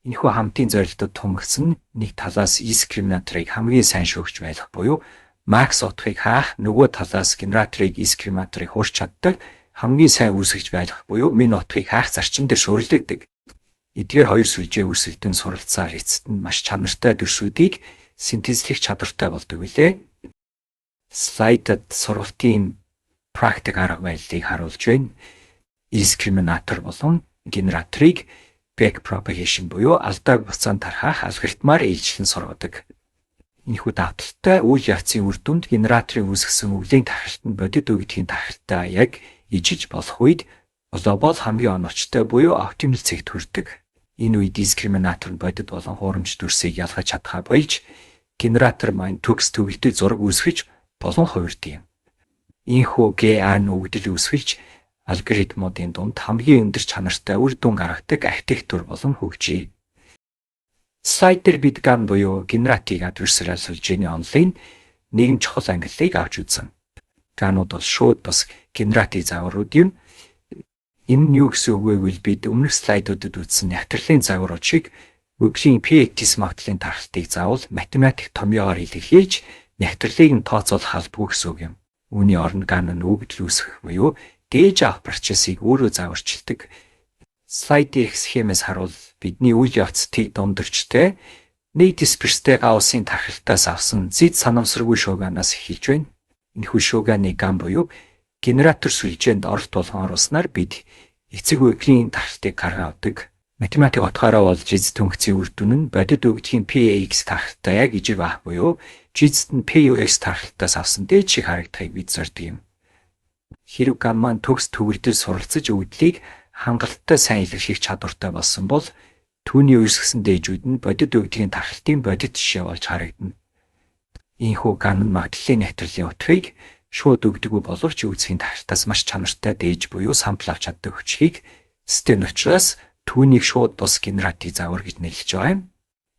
Энэхүү хамтын зорилтод тумагцсан нэг талаас дискриминаторыг хамгийн сайн шүүгч байлгах буюу макс утгыг хаах, нөгөө талаас генераторыг дискриминаторыг хуурч чаддаг хамгийн сайн үүсгэж байлгах буюу min утгыг хаах зарчим дээр шүүрлэгдэг. Эдгээр хоёр сүлжээ үүсэлтэн суралцаар эцэст нь маш чанартай дүрсүүдийг синтезлэх чадвартай болдог билээ. Слайдад сургалтын практик арга барилыг харуулж байна. Дискриминатор болон генераторыг backpropagation буюу алдааг буцаан тархах алгоритмаар ээлжлэн сургадаг. Энэхүү давталтай үйл явцын үр дүнд генераторын үүсгэсэн өвлийн тархалт нь бодит өгдгийн тархалттай яг ижиж болох үед глобал хамгийн оновчтой буюу оптимал цэгт хүрдэг. Энэ үед дискриминатор нь бодит болон хуурамч дүрсийг ялгаж чадхаа болж генератор маань төгс төвлөлтөд зураг үүсгэж болон хувирдаг юм. Ийхүү GAN өгдөл үүсгэж алгоритмуудын дунд хамгийн өндөр чанартай үр дүн гаргадаг архитектур болон хөгжий. Слайд дээр бид GAN буюу Generative Adversarial сүлжээний онолын нэгэн чухал ангиллыг авч үзсэн. GAN-ууд бол шууд бас генератив загварууд юм. Энэ нь юу гэсэн үг вэ гэвэл бид өмнөх слайдуудад үзсэн нягтралын загварууд шиг өглийн PX модлийн тархалтыг заавал математик томьёогоор илэрхийлж нягтралыг нь тооцоолох албагүй гэсэн үг юм. Үүний оронд GAN нь өгдөл үүсгэх буюу дээж авах процессыг өөрөө загварчилдаг. Слайд дээрх схемээс харуул бидний үйл явц T дундэрчтэй нэг дисперстэй Гауссийн тархалтаас авсан зэт санамсаргүй шууганаас эхэлж байна. Энэхүү шууганы GAN буюу генератор сүлжээнд оролт болгон оруулснаар бид эцэг үеийн тархалтыг гаргаа авдаг. Математик утгаараа бол жиз төнгөцийн үр дүн нь бодит өгдгийн PX тархалтай яг ижив ах буюу жизд нь PUX тархалтаас авсан дээд шиг харагдахыг бид зорддог юм. Хэрэг GAN маань төгс төвлөрдөл суралцж өгдлийг хангалттай сайн илэрхийлэх чадвартай болсон бол түүний үүсгэсэн дээжүүд нь бодит өгдгийн тархалтын бодит жишээ болж харагдана. Ийхүү GAN нь магадлалын нягтралын утгыг шууд өгдөггүй боловч үүсгийн тархалтаас маш чанартай дээж буюу сампл авч чаддаг хүчийг систем учраас түүнийг шууд бус генератив загвар гэж нэрлэж байгаа юм.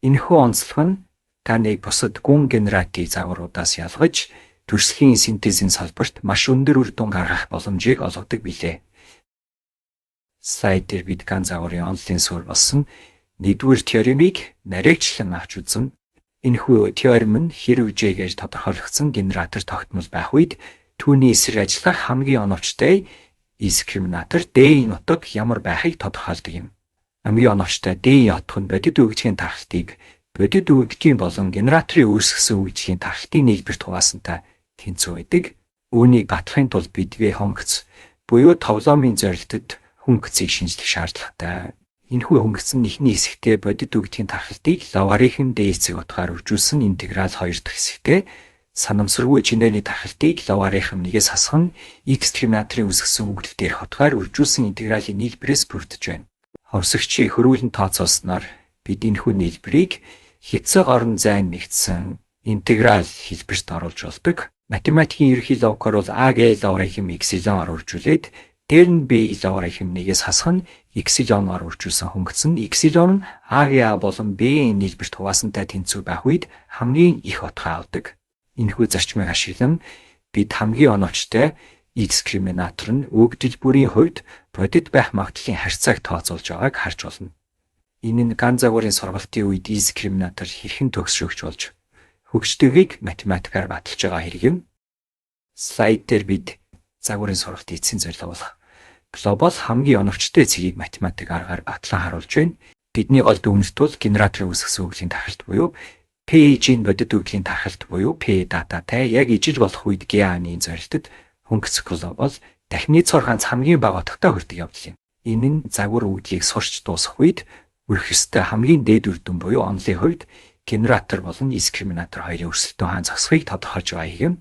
Энэхүү онцлог нь таныг бусад гүн генератив загваруудаас ялгаж төрслийн синтезийн салбарт маш өндөр үр дүн гаргах боломжийг олгодог билээ. Слайд дээр бид GAN загварын онолын суурь болсон нэгдүгээр теоремыг нарийгчлан авч үзэн. Энэхүү теорем нь хэрэв J-гээр тодорхойлогдсон генератор тогтмол байх үед түүний эсрэг ажиллах хамгийн оновчтой дискриминатор D-ийн утга ямар байхыг тодорхойлдог юм. Хамгийн оновчтой D-ийн утга нь бодит өгдгийн тархалтыг бодит өгдгийн болон генераторын үүсгэсэн өгдгийн тархалтын нийлбэрт хуваасантай тэнцүү байдаг. Үүнийг батлахын тулд бид V хөнгөц буюу товлоомын зорилтод хөнгөцийг шинжлэх шаардлагатай. Энэхүү хөнгөц нь эхний хэсэгтээ бодит өгдгийн тархалтыг логарифм D эцэг утгаар үржүүлсэн интеграл 2 дахь хэсэгтээ Санамсаргүй чинээний тархалтыг лаваарынхын нэгээс хасах нь X-терминатын үүсгэсэн үгдэл дээр хотгоор үржүүлсэн интегралийн нийлбэрээс бүрдэж байна. Ховсогчийг хөрвүүлэн тооцоолсноор бид энэхүү нийлбэрийг хэцэг орон зайн нэгдсэн интеграл хэлбэрт оруулж болдог. Математикийн ерөнхий логикоор бол А гэ лаваарынхын эпсилон оруулжүүлээд дээр нь B лаваарынхын нэгээс хасах нь эпсилоноор үржүүлсэн хөнгөцөн эпсилон нь А болон B-ийн нийлбэрт хуваасантай тэнцүү байх үед хамгийн их утгаа авдаг. Энэхүү зарчмыг ашиглан бид хамгийн оновчтой X-терминатор нь өгдөл бүрийн хувьд бодит байх магадлалын харьцааг тооцоолж байгааг харж болно. Энэ нь Ган загварын сургалтын үед X-терминатор хэрхэн төгсрөгч болж хөгждөгийг математикаар баталж байгаа хэрэг юм. Слайд дээр бид загварын сургалтын эцсийн зорилго болох глобал хамгийн оновчтой цэгийг математик аргаар батлан харуулж байна. Бидний гол дүгнэлт бол генераторын үүсгэсэн үглийн тархалт буюу P-ийн бодит үглийн тархалт буюу P дататай яг ижиж болох үед GA-ны зорилтод хөнгөцөх глобал дахины цор ганц хамгийн бага утгатай хүрдэг явдал юм. Энэ нь загвар үгдлийг сурч дуусах үед үрэх ёстой хамгийн дээд үр дүн буюу онлын хувьд генератор болон дискриминатор хоёрын өрсөлдөөн хаан зогсохыг тодорхойлж байгаа юм.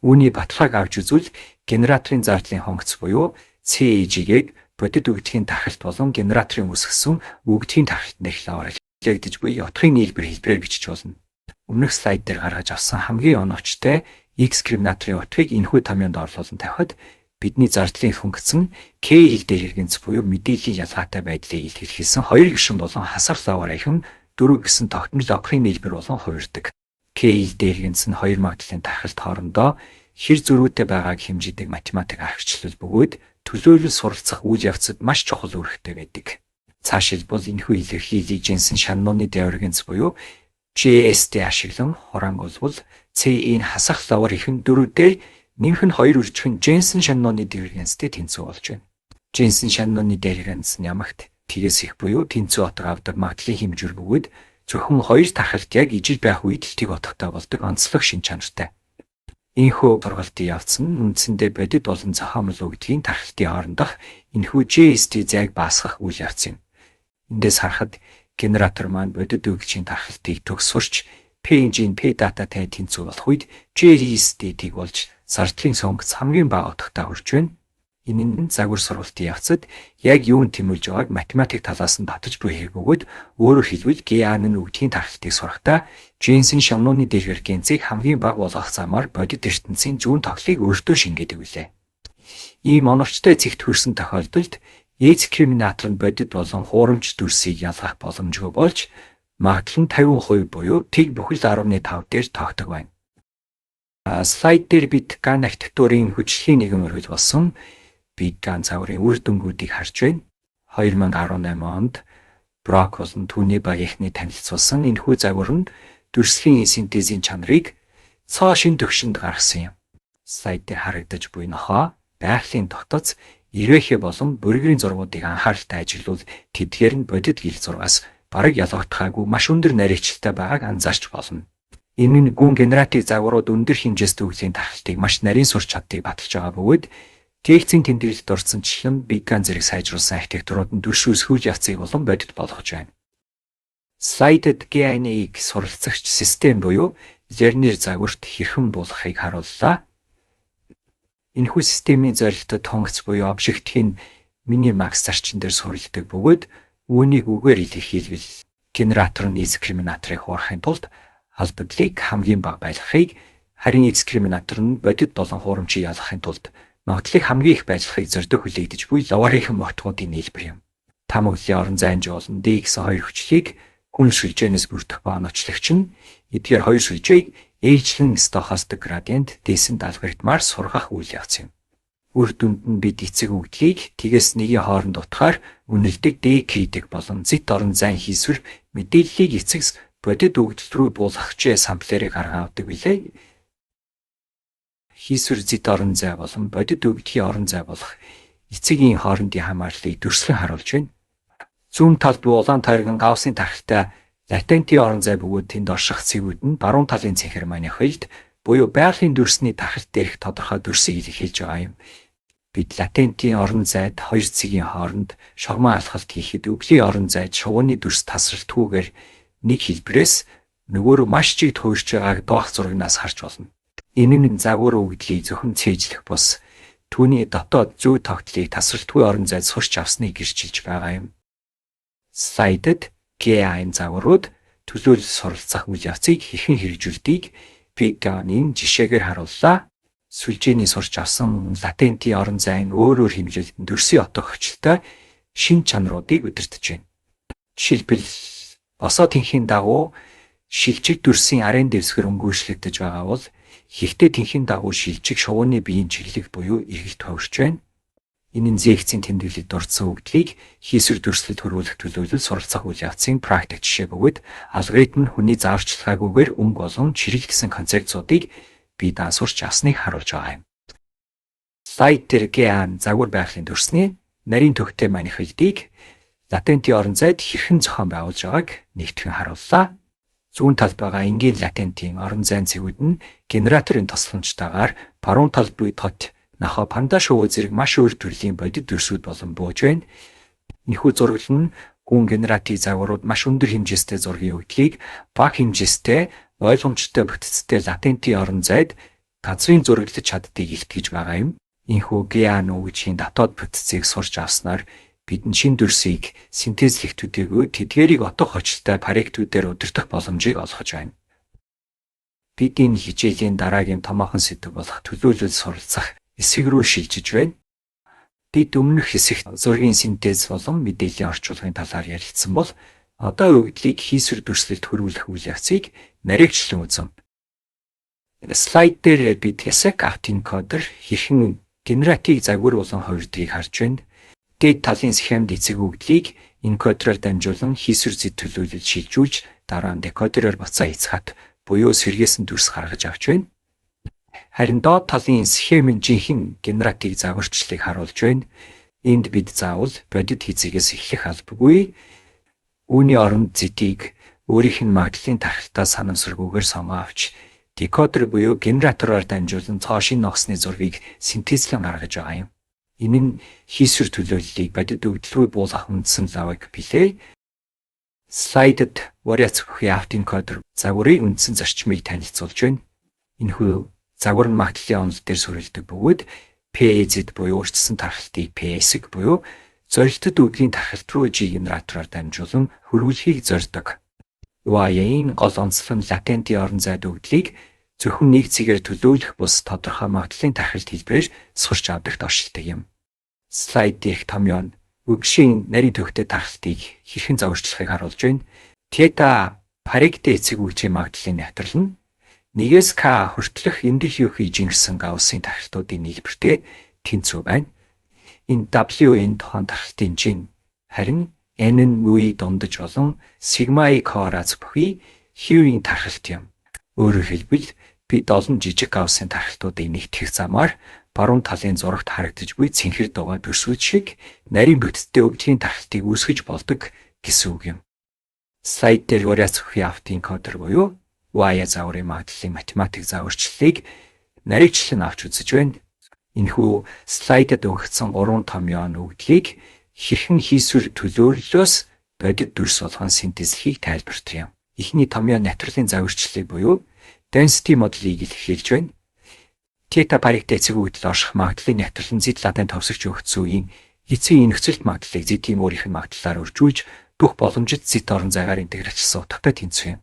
Үүний баталгааг авч үзвэл генераторын зардлын хөнгөц буюу CEG-г бодит үгдлийн тархалт болон генераторын үүсгэсэн үгдлийн тархалт нэхлээр хэлэгдэж буй утгын нийлбэр хэлбэрээр бичиж болно. Өмнөх слайд дээр гаргаж авсан хамгийн оновчтой X-терминаторын утгыг энэхүү томьёонд орлуулан тавихад бидний зардлын хөнгөцөн K хэл дээр хэрэгэнц буюу мэдээллийн ялгаатай байдлыг илэрхийлсэн 2 гишүүн болон хасах лаваарынхын 4 гэсэн тогтмол логикийн нийлбэр болон хувирдаг. K хэл дээр хэрэгэнц нь 2 магадлалын тархалт хоорондоо хэр зөрүүтэй байгааг хэмжиж математик аргачлал бөгөөд төлөөлөл суралцах үйл явцад маш чухал үүрэгтэй байдаг. Цаашилбал энэхүү илэрхийллийг Jensen шаналууны дайваргэнц буюу JST ашиглан хураангуйлбал C-ийн хасах лавар ихэн 4 дээр нэмэх нь 2 үржих нь Jensen шаналууны дайваргэнцтэй тэнцүү болж байна. Jensen шаналууны дайваргэнц нь ямагт тгээс их буюу тэнцүү утга авдаг магадлалын хэмжүүр бөгөөд зөвхөн 2 тархалт яг ижил байх үед л тэг утгатай болдог онцлог шин чанартай. Энэхүү сургалтын явц нь үндсэндээ бодит болон зохиомл үгдгийн тархалтын хоорондох энэхүү JST зайг баасгах үйл явц юм. Эндээс харахад генератор маань бодит үгжийн тархалтыг төгсвөрч P-ийн P дататай тэнцүү болох үед JST-ийг болж зардлын сонгоц хамгийн бага утгатай хүрч байна. Энэ нь загвар сургалтын явцад яг юунд тэмүүлж байгааг математик талаас нь батж буй хэрэг бөгөөд өөрөөр хэлбэл GA-ны үгдгийн тархалтыг сурахдаа Jensen шаналууны дайваргэнцийг хамгийн бага болгох замаар бодит ертөнцийн зүүн тоглыг өөртөө шингээдэг билээ. Ийм оновчтой цэгт хүрсэн тохиолдолд X-терминатор нь бодит болон хуурамч дүрсийг ялгах боломжгүй болж магадлал нь 50% буюу тэг бүхэл 10.5 дээр тоогдог байна. Слайд дээр бид Ган архитектурын хүчлийн нэгэн өргөл болсон Big Gан загварын үр дүнгуудыг харж байна. 2018 онд Brock болон түүний багийнхны танилцуулсан энэхүү загвар нь дүрслийн синтезийн чанарыг цоо шин төвшөнд гаргасан юм. Слайд дээр харагдаж буй нохоо байгалийн дотоц ирвэхэ болон бүргэрийн зургуудыг анхааралтай ажиглуул тэдгээр нь бодит гэл зургаас бараг ялгагдахаагүй маш өндөр нарийгчтай байгааг анзаарч болно. Энэ нь гүн генератив загварууд өндөр хэмжээст үглийн тархалтыг маш нарийн сурч чаддгийг баталж байгаа бөгөөд техникийн тэмдэглэлд орсончлон Big Gан зэрэг сайжруулсан архитектурууд нь дүрс үсгүүл явцыг болон бодит болгож байна. Слайдд GNA-г суралцагч систем буюу Lerner загварт хэрхэн буулгахыг харууллаа. Энэхүү системийн зорилтод хонгоц буюу обжектийн Minimax зарчим дээр суурилдаг бөгөөд үүнийг үгээр илэрхийлбэл генератор нь X-терминаторыг хуурахын тулд алдагдлыг хамгийн бага байлгахыг харин X-терминатор нь бодит болон хуурамчийг ялгахын тулд магадлалыг хамгийн их байлгахыг зорддог хүлээгдэж буй лаваарынхан мотгуудын нийлбэр юм. Там өглөө орон зайнж болон D гэсэн хоёр хүчлийг хүн сүлжээнээс бүрдэх ба оновчлагч нь эдгээр хоёр сүлжээг ээжлэн стохастик градиент дээсэн алгоритмаар сургах үйл явц юм. Үр дүнд нь бид эцэг үгдлийг тгээс нэгийн хооронд утгаар үнэлдэг D гэдэг болон Z орон зайн хийсвэр мэдээллийг эцэгс бодит үгдэл рүү буулгахчээ самплерыг гаргаа авдаг билээ. Хийсвэр Z орон зай болон бодит үгдлийн орон зай болох эцэгийн хоорондын хамаарлыг дүрслэн харуулж байна. Зүүн талд буй улаан тойргон Гауссын тархалтай латентийн орон зай бөгөөд тэнд орших цэгүүд нь баруун талын цэнхэр манихилд буюу байгалийн дүрсний тархалт дээрх тодорхой дүрсийг илэрхийлж байгаа юм. Бид латентийн орон зайд хоёр цэгийн хооронд шогмон алхалт хийхэд өвлийн орон зайд шувууны дүрс тасралтгүйгээр нэг хэлбэрээс нөгөө рүү маш чиг туурж байгааг доох зурагнаас харж болно. Энэ нь загвар өгдлийг зөвхөн цээжлэх бус түүний дотоод зүй тогтлыг тасралтгүй орон зайд сурч авсныг гэрчилж байгаа юм. Слайдд GAIN загварууд төлөөлөл суралцах үйл явцыг хэрхэн хэрэгжүүлдгийг Pagani жишээгээр харууллаа. Сүлжээний сурч авсан латентийн орон зайн өөр хэмжээнд дүрсийн отох хүчтэй шин чанаруудыг удирдах байна. Жишээлбэл босоо тэнхийн дагуу шилжиг дүрсийн арын дэвсгэр өнгөрчлөгдөж байгаа бол ихтэй тэнхийн дагуу шилжиг шувууны биеийн чиглэг буюу эргэлт хувирч байна. Энэ нь зээхцийн тэмдэглэлд дурдсан өгдлийг хийсвэр дүрслэлд хөрвүүлэх төлөвлөл суралцах үйл явцын практик жишээ бөгөөд алгоритм нь хүний зааварчилгаагүйгээр өнгө болон чирэл гэсэн концепцуудыг бие даасурч авсныг харуулж байгаа юм. Слайд дээр GAIN загвар байгалийн дүрсний нарийн төгтэй манифестыг латентийн орон зайд хэрхэн зохион байгуулж байгааг нэгтгэн харууллаа. Зүүн талд байгаа энгийн латентийн орон зайн цэгүүд нь генераторын тусламжтайгаар баруун талд буй тот нахо панда шувуу зэрэг маш өөр төрлийн бодит дүрсүүд болон бууж байна. Энэхүү зураглал нь гүн генератив загварууд маш өндөр хэмжээстэй зургийн өгдлийг бага хэмжээстэй ойлгомжтой бүтцтэй латентийн орон зайд газрын зураглаж чаддгийг илтгэж байгаа юм. Энэхүү GAIN үгжийн дотоод бүтцийг сурч авснаар бидэнд шин дүрсийг синтезлэх төдийгүй тэдгээрийг отох хочтой паректүүдээр удирдах боломжийг олгож байна. Бидний хичээлийн дараагийн томоохон сэдэв болох төлөөлөл суралцах хэсэг рүү шилжиж байна. Бид өмнөх хэсэгт зургийн синтез болон мэдээллийн орчуулгын талаар ярилцсан бол одоо өгдлийг хийсвэр дүрслэлд хөрвүүлэх үйл явцыг нарийгчлан үзэн. Слайд дээр бид хэсэг автоэнкодер хэрхэн генератив загвар болон хувирдгийг харж байна. Дээд талын схемд эцэг өгдлийг энкодероор дамжуулан хийсвэр зэд төлөөлөлд шилжүүлж дараа нь декодероор буцаа эцгат буюу сэргээсэн дүрс гаргаж авч байна. Харин доод талын схемийн жинхэнэ генератив загварчлалыг харуулж байна. Энд бид заавал бодит хийцгээс эхлэх албагүй. Үүний оронд зэдийг өөрийнх нь магадлалын тархалтаа санамсаргүйгээр сонгоо авч декодер буюу генератороор дамжуулан цоошин ногсны зургийг синтезлэн гаргаж байгаа юм. Энэ нь хийсвэр төлөөллийг бодит өгдөл рүү буулгах үндсэн логик билээ. Слайдд вариац бүхий автоэнкодер загварын үндсэн зарчмыг танилцуулж байна. Энэхүү загвар нь магадлалын онол дээр сүрэлдэг бөгөөд PAZ буюу урьдчилсан тархалтыг PS буюу зорилттой үдгийн тархалт руу G генератороор дамжуулан хөрвүүлэхийг зорддог. YA-ийн гол онцлог нь латентийн орон зайд өгдлийг зөвхөн нэг цэгээр төлөөлөх бус тодорхой магадлалын тархалт хэлбэрээр сурч авдагт оршилдог юм. Слайд дээрх томьёо нь үгшийн нарийн төгтэй тархалтыг хэрхэн заварчлахыг харуулж байна. Тета паригтэй эцэг үгчийн магадлалын нэвтрэл нь 1-ээс K хүртэлх эндэх юу хийж ингэсэн Гауссийн тархалтуудын нийлбэртэй тэнцүү байна. Энэ W-ийн тухайн тархалтын жин харин N нь V дундаж болон сигма-ийн коораз бүхий Хьюийн тархалт юм. Өөрөөр хэлбэл бид олон жижиг Гауссийн тархалтуудыг нэгтгэх замаар баруун талын зурагт харагдаж буй цэнхэр дугаа дүрсүүд шиг нарийн бүтцтэй өгдлийн тархалтыг үүсгэж болдог гэсэн үг юм. Слайд дээр вариац бүхий автоэнкодер буюу YA загварын магадлалын математик загварчлалыг нарийгчлан авч үзэж байна. Энэхүү слайдад өгөгдсөн 3 томьёо өгдлийг хэрхэн хийсвэр төлөөллөөс бодит дүрс болгон синтезлэхийг тайлбардаг юм. Эхний томьёо натурлын загварчлалыг буюу density моделийг илэрхийлж байна. Тета паригтэй эцэг өгдөл орших магадлалын натурлан зэд латент товсгож өгсөн үеийн эцсийн нөхцөлт магадлалыг зэдийн өөрийнх нь магадлалаар өржүүлж бүх боломжит зэд орон зайгаар интегралчилсан утгатай тэнцвэ юм.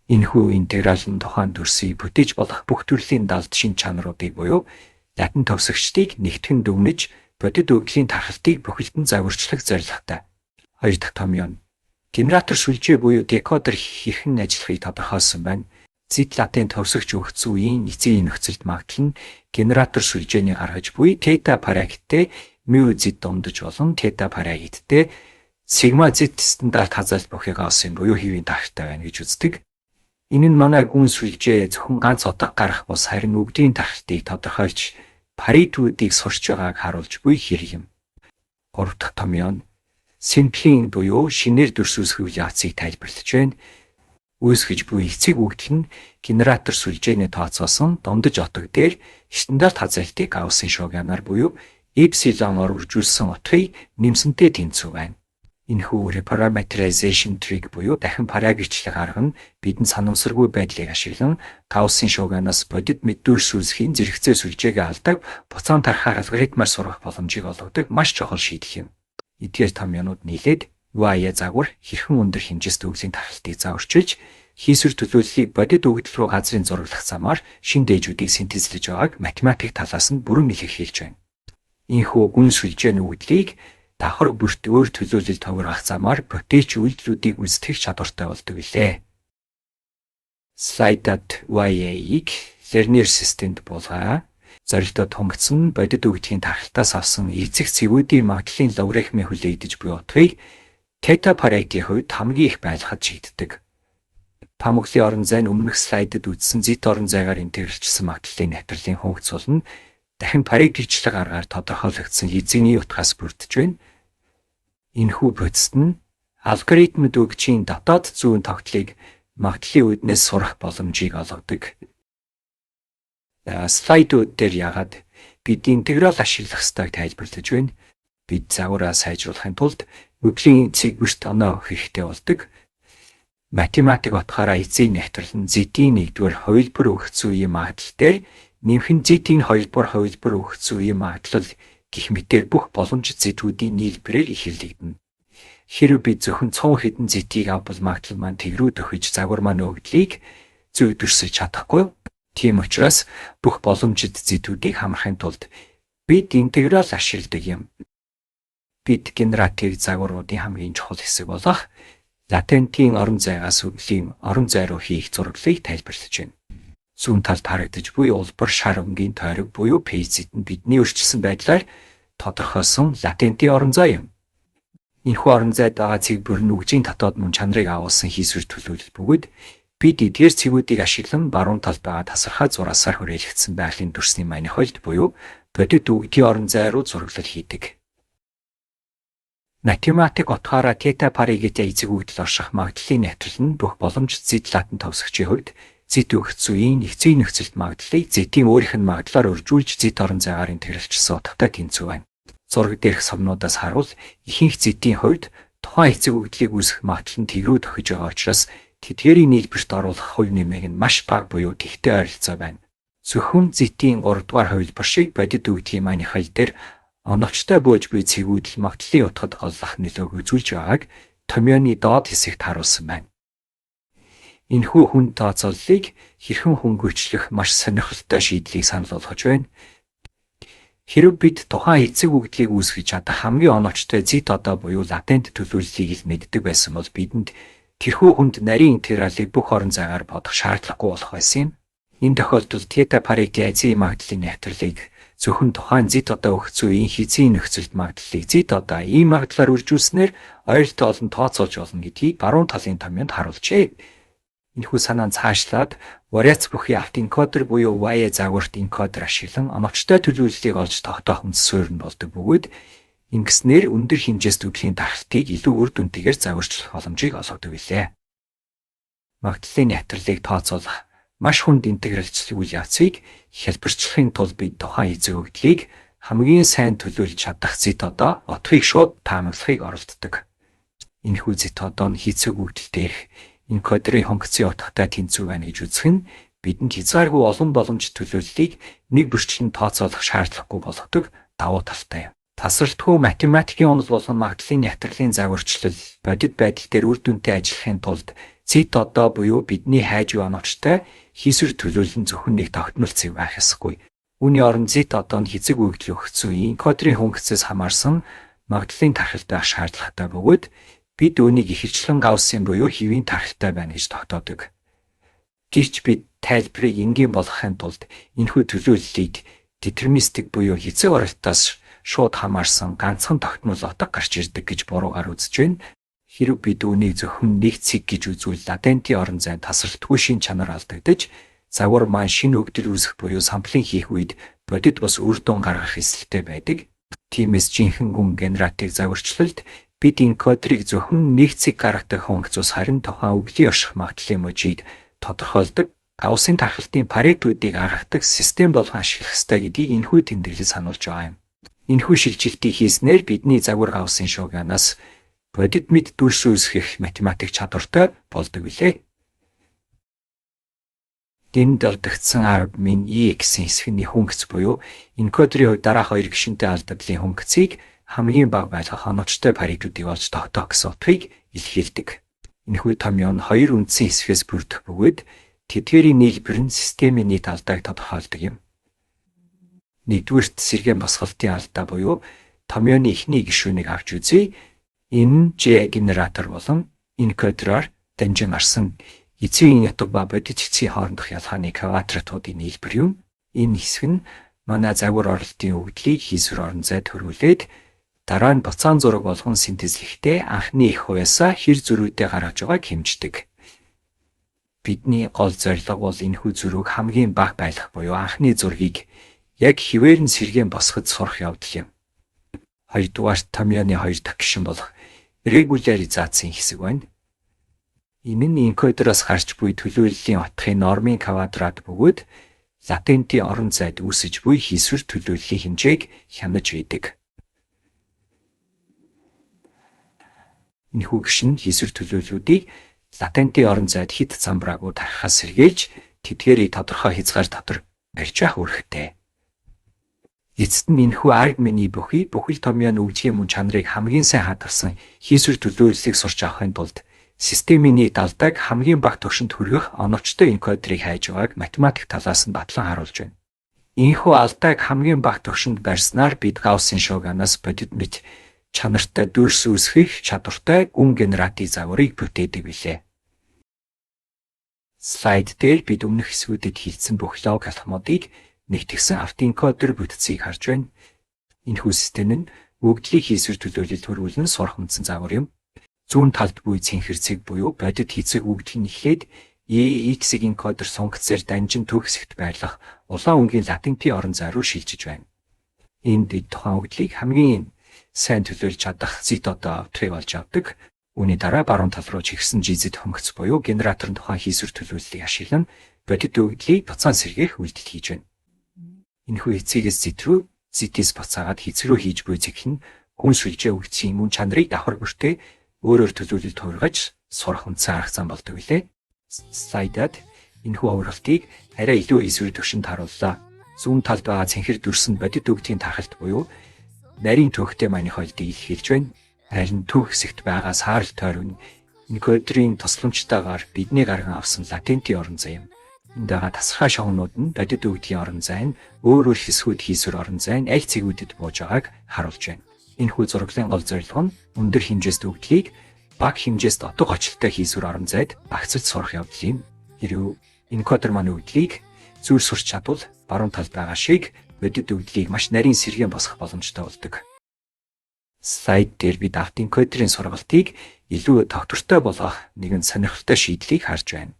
Энэхүү интеграл нь тухайн дүрсийг бүтээж болох бүх төрлийн далд шин чанаруудыг буюу латент товсгогчдыг нэгтгэн дүгнэж бодит өгдлийн тархалтыг бүхэлдэн загварчлах зорилготой. 2 дахь томьёо нь генератор сүлжээ буюу декодер хэрхэн ажиллахыг тодорхойлсон байна. Зэд латент товсгож өгсөн үеийн эцсийн нөхцөлт магадлал нь генератор сүлжээний гаргаж буй тета парагиттэй мю зэд дундаж болон тета парагиттэй сигма зэд стандарт хазаалт бүхийг авсан буюу Хьюийн тархалтай байна гэж үздэг. Энэ нь манай гүн сүлжээ зөвхөн ганц утга гарах бус харин өгдийн тархалтыг тодорхойлж паритүүдийг сурч байгааг харуулж буй хэрэг юм. 3 дахь томьёо нь симплийн буюу шинээр дүрс үүсгэх үйл явцыг тайлбарлаж байна. Үүсгэж буй эцэг өгдөл нь генератор сүлжээний тооцоосон дундаж отог дээр стандарт хазаалтыг Гауссын шуугианаар буюу эпсилоноор үржүүлсэн утгыг нэмсэнтэй тэнцүү байна. Энэхүү reparameterization trick буюу дахин парагичлаг арга нь бидэнд санамсаргүй байдлыг ашиглан Гауссын шуугианаас бодит мэддүүрс үүсхийн зэрэгцээ сүлжээгээ алдаг буцаан тархаар алгоритмаар сурах боломжийг олгодог маш чухал шийдэл юм. Эдгээр том юмнууд нийлээд UI загвар хэрхэн өндөр хэмжээст өглийн тархалтыг зааварчилж хийсвэр төлөвлөлийг бодит өгөгдөл рүү газрын зураглах замаар шин дээжүүдийг синтезлэж байгааг математик талаас нь бүрэн илэрхийлж байна. Ийхүү гүн сүлжээний өгдлийг давхар бүрт өөр төлөөлөл товгорох замаар протеч үйлдэлүүдийг үүсгэх чадвартай болдог билээ. Slide.ya-ийг Lerner системд буулгая. Зорилтод хонгоцсон бодит өгөгдлийн тархалтаас авсан эцэг цэвүүдийн магадлалын логарифмын хүлээгдэж буй утгыг theta парагийн хувьд хамгийн их байлгахад шийддэг. Памуглын орон зай нь өмнөх слайдд үзсэн зэт орон зайгаар интегрлжсэн магадлалын навтралын хөнгөц болно. Дахин парагичлаг аргаар тодорхойлогдсон эзэгний утгаас бүрдэж байна. Энэхүү процесс нь алгоритмд өгчийн дотоод зүүн тогтлыг магадлалын үүднээс сурах боломжийг олгодог. Слайдууд дээр яагаад бид интеграл ашиглах ёстойг тайлбарлаж байна. Бид загвараа сайжруулахын тулд өглийн цэг бүрт оноо өгөх хэрэгтэй болдог. Математик утгаараа эзэн навтрал нь зэдийн 1-р хувилбар өгөгдсөн үеийн магадлал дээр нэмхэн зэдийн 2-р хувилбар өгөгдсөн үеийн магадлал гэх мэтээр бүх боломжит зэдүүдийн нийлбэрээр ихэлэгдэнэ. Хэрэв бид зөвхөн 100 хэдэн зэдийг авбал магадлал маань тэгрүү төхөж загвар маань өгдлийг зүйдэрсэж чадахгүй. Тийм учраас бүх боломжит зэдүүдийг хамрахын тулд бид интеграл ашигладаг юм. Бид генератив загваруудын хамгийн чухал хэсэг болох латентийн орон зайгаас өглийн орон зай руу хийх зураглалыг тайлбарлаж байна. Зүүн талд харагдаж буй улбар шар өнгийн тойрог буюу пейзэд нь бидний өрчилсөн байдлаар тодорхойлсон латентийн орон зай юм. Энэхүү орон зайд байгаа цэг бүр нь үгжийн дотоод мөн чанарыг агуулсан хийсвэр төлөвлөл бөгөөд бид эдгээр цэгүүдийг ашиглан баруун талд байгаа тасархай зураасаар хүрээлэгдсэн байгалийн дүрсний манихолд буюу бодит үгдийн орон зай руу зураглал хийдэг. Математик утгаараа theta паригтэй эзэг үгдэл орших магадлалын навтрал нь бүх боломжит зэд латен товсгочийн хувьд зэд өгөгдсөн үеийн нэгцийн нөхцөлд магадлалыг зэдийн өөрийнх нь магадлалаар өржүүлж зэд орон зайгаар интегрлжсэн утгатай тэнцүү байна. Зураг дээрх сомнуудаас харуул ихэнх зэдийн хувьд тухайн эцэг үгдлийг үүсгэх магадлал нь тэгрүү тохиж байгаа учраас тэдгээрийн нийлбэрт оруулах хувь нэмийг нь маш бага буюу тэгтэй ойролцоо байна. Зөвхөн зэдийн 3-р хувилбар шиг бодит үгдлийн манихал дээр оновчтой бууж буй цэгүүдэл магадлалын утгад олох нөлөөг үзүүлж байгааг томьёоны доод хэсэгт харуулсан байна. Энэхүү хүн тооцооллыг хэрхэн хөнгөвчлөх маш сонирхолтой шийдлийг санал болгож байна. Хэрэв бид тухайн эцэг үгдлийг үүсгэж чадах хамгийн оновчтой зэт одоо буюу латент төлөвлөлийг мэддэг байсан бол бидэнд тэрхүү хүнд нарийн интегралыг бүх орон зайгаар бодох шаардлагагүй болох байсан юм. Энэ тохиолдолд theta паригтэй азийн магадлалын навтралыг зөвхөн тухайн зэт одоо өгсөн үеийн хизийн нөхцөлд магадлалыг зэт одоо ийм магадлалаар үржүүлснээр ойролцоо олон тооцоолж болно гэдгийг баруун талын томьёонд харуулжээ. Энэхүү санаанд цаашлаад вариац бүхий автоэнкодер буюу YA загварт энкодер ашиглан оновчтой төлөвлөлийг олж тогтоох үндэс суурь нь болдог бөгөөд ингэснээр өндөр хэмжээст өглийн тархалтыг илүү үр дүнтэйгээр загварчлах боломжийг олгодог билээ. Магадлалын навтралыг тооцоолох маш хүнд интегралчлал үйл явцыг хэлбэрчлэхийн тулд бид тухайн эзэг өгдлийг хамгийн сайн төлөвлөж чадах зэт одоо утгыг шууд таамаглахыг оролддог. Энэхүү зэт одоо нь эзэг өгдөл дээрх энкодерийн хонгоцын утгатай тэнцүү байна гэж үзэх нь бидэнд хязгааргүй олон боломж төлөвлөлийг нэг бүрчлэн тооцоолох шаардлагагүй болгодог давуу талтай юм. Тасралтгүй математикийн онол болгон магадлалын навтралын загварчлал бодит байдал дээр үр дүнтэй ажиллахын тулд зэт одоо буюу бидний хайж буй оновчтой хийсвэр төлөвлөл нь зөвхөн нэг тогтмол цэг байх ёсгүй. Үүний оронд зэт одоо нь эзэг өгдөл өгсөн энкодерийн хөнгөцөөс хамаарсан магадлалын тархалтай ах шаардлагатай бөгөөд бид үүнийг ихэвчлэн Гауссын буюу хэвийн тархалтай байна гэж тогтоодог. Гэвч бид тайлбарыг энгийн болгохын тулд энэхүү төлөвлөлийг детерминистик буюу эзэг оролтоос шууд хамаарсан ганцхан тогтмол утга гарч ирдэг гэж буруугаар үзэж байна. Хэрэв бид үүнийг зөвхөн нэг цэг гэж үзвэл латентийн орон зайд тасралтгүй шин чанар алдагдаж загвар маань шинэ өгдөл үүсгэх буюу самплинг хийх үед бодит бас үр дүн гаргах эсэлтэй байдаг. Тиймээс жинхэнэ гүн генератив загварчлалд бид энкодерыг зөвхөн нэг цэг гаргадаг хөнгөцөөс харин тухайн өглийн орших магадлалын мужийг тодорхойлдог Гауссын тархалтын паритуудыг гаргадаг систем болгон ашиглах ёстой гэдгийг энэхүү тэмдэглэл сануулж байгаа юм. Энэхүү шилжилтийг хийснээр бидний загвар Гауссын шуугианаас бодит мэд дүрс үүсгэх математик чадвартай болдог билээ. Энд дурдгдсан аргумент E гэсэн хэсгийн хөнгөц буюу энкодерийн хувьд дараах хоёр гишүүнтэй алдаглалын хөнгөцийг хамгийн бага байлгах оновчтой паритуудыг олж тогтоох гэсэн утгыг илэрхийлдэг. Энэхүү томьёо нь хоёр үндсэн хэсгээс бүрдэх бөгөөд тэдгээрийн нийлбэр нь системийн нийт алдааг тодорхойлдог юм. Нэгдүгürt сэргээн босголтын алдаа буюу томьёоны эхний гишүүнийг авч үзье. Энэ J генератор болон энкодероор дамжин гарсан эцгийн ятг ба бодит эцгийн хоорондох ялгааны квадратуудын нийлбэр юм. Энэ хэсэг нь манай загвар оролтын өгдлийг хийсвэр орон зайд хөрвүүлээд дараа нь буцаан зураг болгон синтезлэхдээ анхны их хувьяасаа хэр зөрүүдэд гаргаж байгааг хэмждэг. Бидний гол зорилго бол энэхүү зөрүүг хамгийн бага байлгах буюу анхны зургийг яг хിവэр нь сэргээн босгож сурах явдал юм. Хоёрдугаар томьёоны хоёр дахь гишүүн болох регуляризацийн хэсэг байна. Энэ нь энкодероос гарч буй төлөөллийн утгын нормын квадрат бөгөөд латентийн орон зайд үүсэж буй хийсвэр төлөөллийн хэмжээг хянаж байдаг. Энэхүү гишүүн хийсвэр төлөөллүүдийг латентийн орон зайд хит замбраагүй тархахаас сэргийлж тэдгээрийг тодорхой хязгаар дотор барьж явах үүрэгтэй. Эцэст нь энэхүү аргументны бүхэл томьёоны үгжийн мөн чанарыг хамгийн сайн хадгалсан хийсвэр төлөөллийг сурч авахын тулд системийн нийт алдааг хамгийн бага түвшинд хүргэх оновчтой энкодерыг хайж байгааг математик талаас нь батлан харуулж байна. Энэхүү алдааг хамгийн бага түвшинд барьснаар бид Гауссын шуугианаас бодит мэд чанартай дүрс үүсгэх чадвартай гүн генератив загварыг бүтээдэг билээ. Слайд дээр бид өмнөх хэсгүүдэд хийгдсэн бүх лог алхмуудыг нэгтгэсэн автоэнкодер бүтцийг харж байна. Энэхүү систем нь өгдлийг хийсвэр төлөөлөлд хөрвүүлэн сурах үндсэн загвар юм. Зүүн талд буй цэнхэр цэг буюу бодит хийцэг өгдгийг эхлээд EX энкодер сунгацээр данжин төв хэсэгт байрлах улаан үнгийн латентийн орон зай руу шилжиж байна. Энд тухайн өгдлийг хамгийн сайн төлөөлж чадах Z-одоо автрыг болж авдаг. Үүний дараа баруун тал руу чигсэн GZ хөнгөц буюу генератор нь тухайн хийсвэр төлөөллийг ашиглан бодит өгдлийг буцаан сэргээх үйлдэл хийж байна. Энэхүү эцгээс Z рүү Z-с буцаагаад хийц рүү хийж буй зэг нь хүн сүлжээ өгдсийн мөн чанарыг давхар бүртээ өөрөөр төлөвлөлд хувиргаж сурах үндсэн арга зам болдог билээ. Слайдад энэхүү хувиргалтыг арай илүү эсвэр төвшөнд харууллаа. Зүүн талд байгаа цэнхэр дүрсэнд бодит өгдгийн тархалт буюу нарийн төвхтэй манихойлдыг илэрхийлж байна. Харин төв хэсэгт байгаа саарл тойрог нь энкодерийн тусламжтайгаар бидний гарган авсан латентийн орон зай юм. Энд байгаа тасархай шоунууд нь бодит өгдгийн орон зай нь өөр хэсгүүд хийсвэр орон зай нь аль цэгүүдэд бууж байгааг харуулж байна. Энэхүү зураглалын гол зорилго нь өндөр хэмжээст өгдлийг бага хэмжээст отог очлолтой хийсвэр орон зайд багцаж сурах явдал юм. Хэрвээ энкодер маань өгдлийг зүгээр сурч чадвал баруун талд байгаа шиг бодит өгдлийг маш нарийн сэргээн босгох боломжтой болдог. Слайд дээр бид автоэнкодерийн сургалтыг илүү тогтвортой болгох нэгэн сонирхолтой шийдлийг харж байна.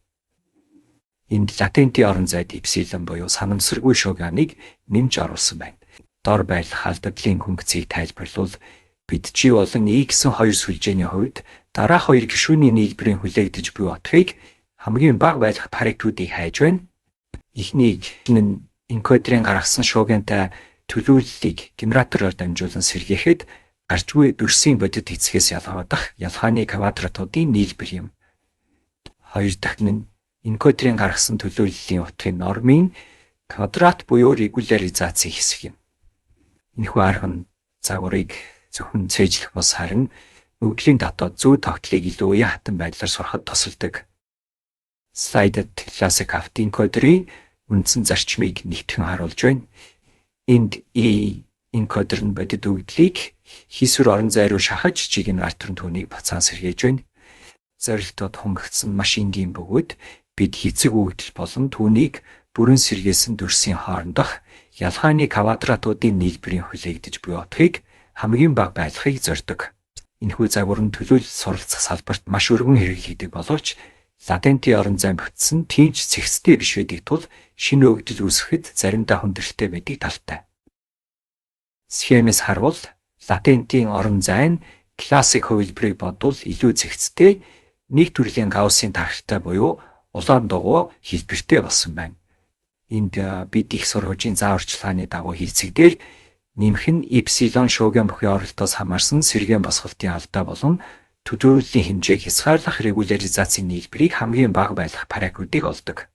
Энд латентийн орон зайд эпсилон буюу санамсаргүй шуугианыг нэмж оруулсан байна. Дор байрлах алдаглалын хөнгөцийг тайлбарлавал бид G болон E гэсэн хоёр сүлжээний хувьд дараах хоёр гишүүний нийлбэрийн хүлээгдэж буй утгыг хамгийн бага байлгах паритуудыг хайж байна. Эхний нь энкодерийн гаргасан шуугиантай төлөвлөлийг генератороор дамжуулан сэргээхэд гарч буй дүрсийн бодит эцгээс ялгаадах ялгааны квадратуудын нийлбэр юм. Хоёр дахь нь энкодерийн гаргасан төлөвлөлийн утгын нормын квадрат буюу регуляризацийн хэсэг юм. Энэхүү арга нь загварыг зөвхөн цээжлэх бос харин өгдлийн дотоод зүй тогтлыг илүү уян хатан байдлаар сурахад тусалдаг. Слайдад классик автоэнкодерийн үндсэн зарчмыг нэгтгэн харуулж байна. Энд энкодер нь бодит өгдлийг хийсвэр орон зай руу шахаж генератор нь түүнийг буцаан сэргээж байна. Зорилтод хөнгөгдсөн маш энгийн бөгөөд бид хийцэг өгдөл болон түүнийг бүрэн сэргээсэн дүрсийн хоорондох ялгааны квадратуудын нийлбэрийн хүлээгдэж буй утгыг хамгийн бага байлгахыг зорддог. Энэхүү загвар нь төлөөлөл суралцах салбарт маш өргөн хэрэглэгдэх боловч латентийн орон зай бүтсэн тийч цэгцтэй биш байдаг тул шинэ өгдөл үүсгэхэд заримдаа хүндрэлтэй байдаг талтай. Схемээс харвал латентийн орон зай нь классик хувилбарыг бодвол илүү цэгцтэй нэг төрлийн Гауссын тархалтай буюу улаан дугуй хэлбэртэй болсон байна. Энд бид их сурвалжийн зааварчилгааны дагуу хийцэг дээр Нэмэх нь эпсилон шуугиан бүхий оролтоос хамаарсан сэргээн босголтын алдаа болон төлөвлөлийн хэмжээг хязгаарлах регуляризацийн нийлбэрийг хамгийн бага байлгах парагуудыг олдог.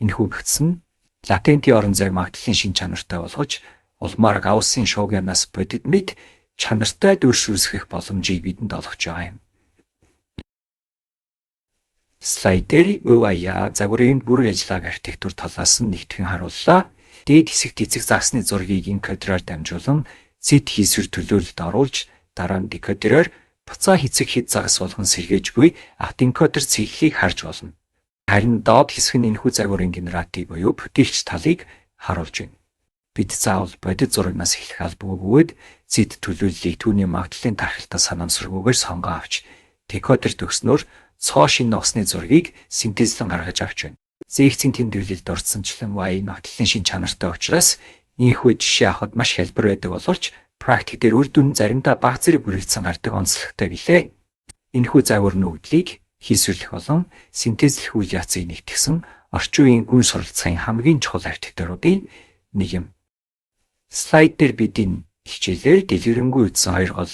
Энэхүү бүтсэн латентийн орон зайг магадлалын шин чанартай болгож улмаар Гауссын шуугианаас бодит мэд чанартай дүрс үүсгэх боломжийг бидэнд олгож байгаа юм. Слайд дээр өвая загварын бүрэн ажиллагааг архитектур талаас нь нэгтгэн харууллаа. Дээд хэсэгт эцэг загсны зургийг энкодероор дамжуулан зэт хийсвэр төлөөлөлд оруулж дараа нь декодероор буцаа хэцэг хэд загас болгон сэргээжгүй автоэнкодер цэглэлийг харж болно. Харин доод хэсэг нь энэхүү загварын генератив буюу бүтээлч талыг харуулж байна. Бид заавал бодит зурагнаас эхлэх албагүй бөгөөд зэт төлөөллийг түүний магадлалын тархалтаа санамсаргүйгээр сонгон авч декодер төгснөөр цоо шин ногсны зургийг синтезлэн гаргаж авч байна. Зээгцийн тэмдэглэлд орцсончлан Y магадлалын шин чанартай учраас ийхүү жишээ авахд маш хялбар байдаг боловч практик дээр үр дүн заримдаа бага зэрэг бүрэлдсэн гардаг онцлогтой билээ. Энэхүү загвар нүүдлийг хийсвэрлэх болон синтезлэх үйл явцыг нэгтгэсэн орчин үеийн гүн суралцахын хамгийн чухал архитектуруудын нэг юм. Слайд дээр бидний хичээлээр дэлгэрэнгүй үзсэн хоёр гол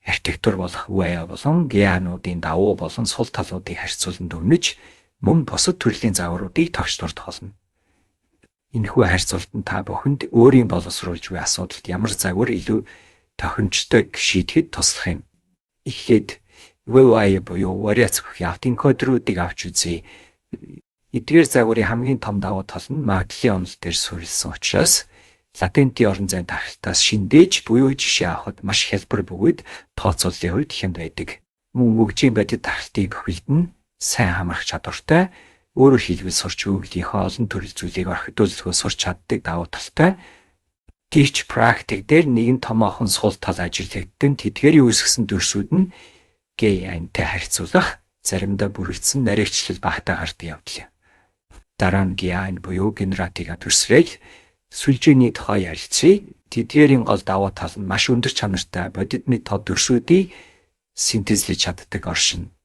архитектур болох Y болон GA-нуудын давуу болон сул талуудыг харьцуулан дүгнэж мөн бусад төрлийн загваруудыг тогтворд болно. Энэхүү харьцуултанд та бүхэнд өөрийн боловсруулж буй асуудалд ямар загвар илүү тохиромжтой шийдэхэд туслах юм. Эхлээд Y буюу вариац бүхий автоэнкодеруудыг авч үзье. Эдгээр загварын хамгийн том давуу тал нь магадлалын онол дээр суурилсан учраас латентийн орон зайн тархалтаас шиндээж буюу жишээ авахд маш хялбар бөгөөд тооцооллын хувьд хямд байдаг. Мөн мөгжийн бодит тархалтыг бохилдно сайн хамрах чадвартай, өөрөөр хэлбэл сурч өглийнхөө олон төрөл зүйлийг орхидуулахыг сурч чаддаг давуу талтай. Teach practice дээр нэгэн томоохон сул тал ажиглагдсан тэдгээрийн үүсгэсэн дүрсүүд нь GA-нтэй харьцуулах заримдаа бүрэлдсэн нарийгчлал багтаа гардаг явдал. Дараа нь GA буюу генератив дүрсрэл сүлжээний тухай ярилцъя. Тэдгээрийн гол давуу тал нь маш өндөр чанартай бодит мэд тод дүрсүүдийг синтезлэж чаддаг оршин.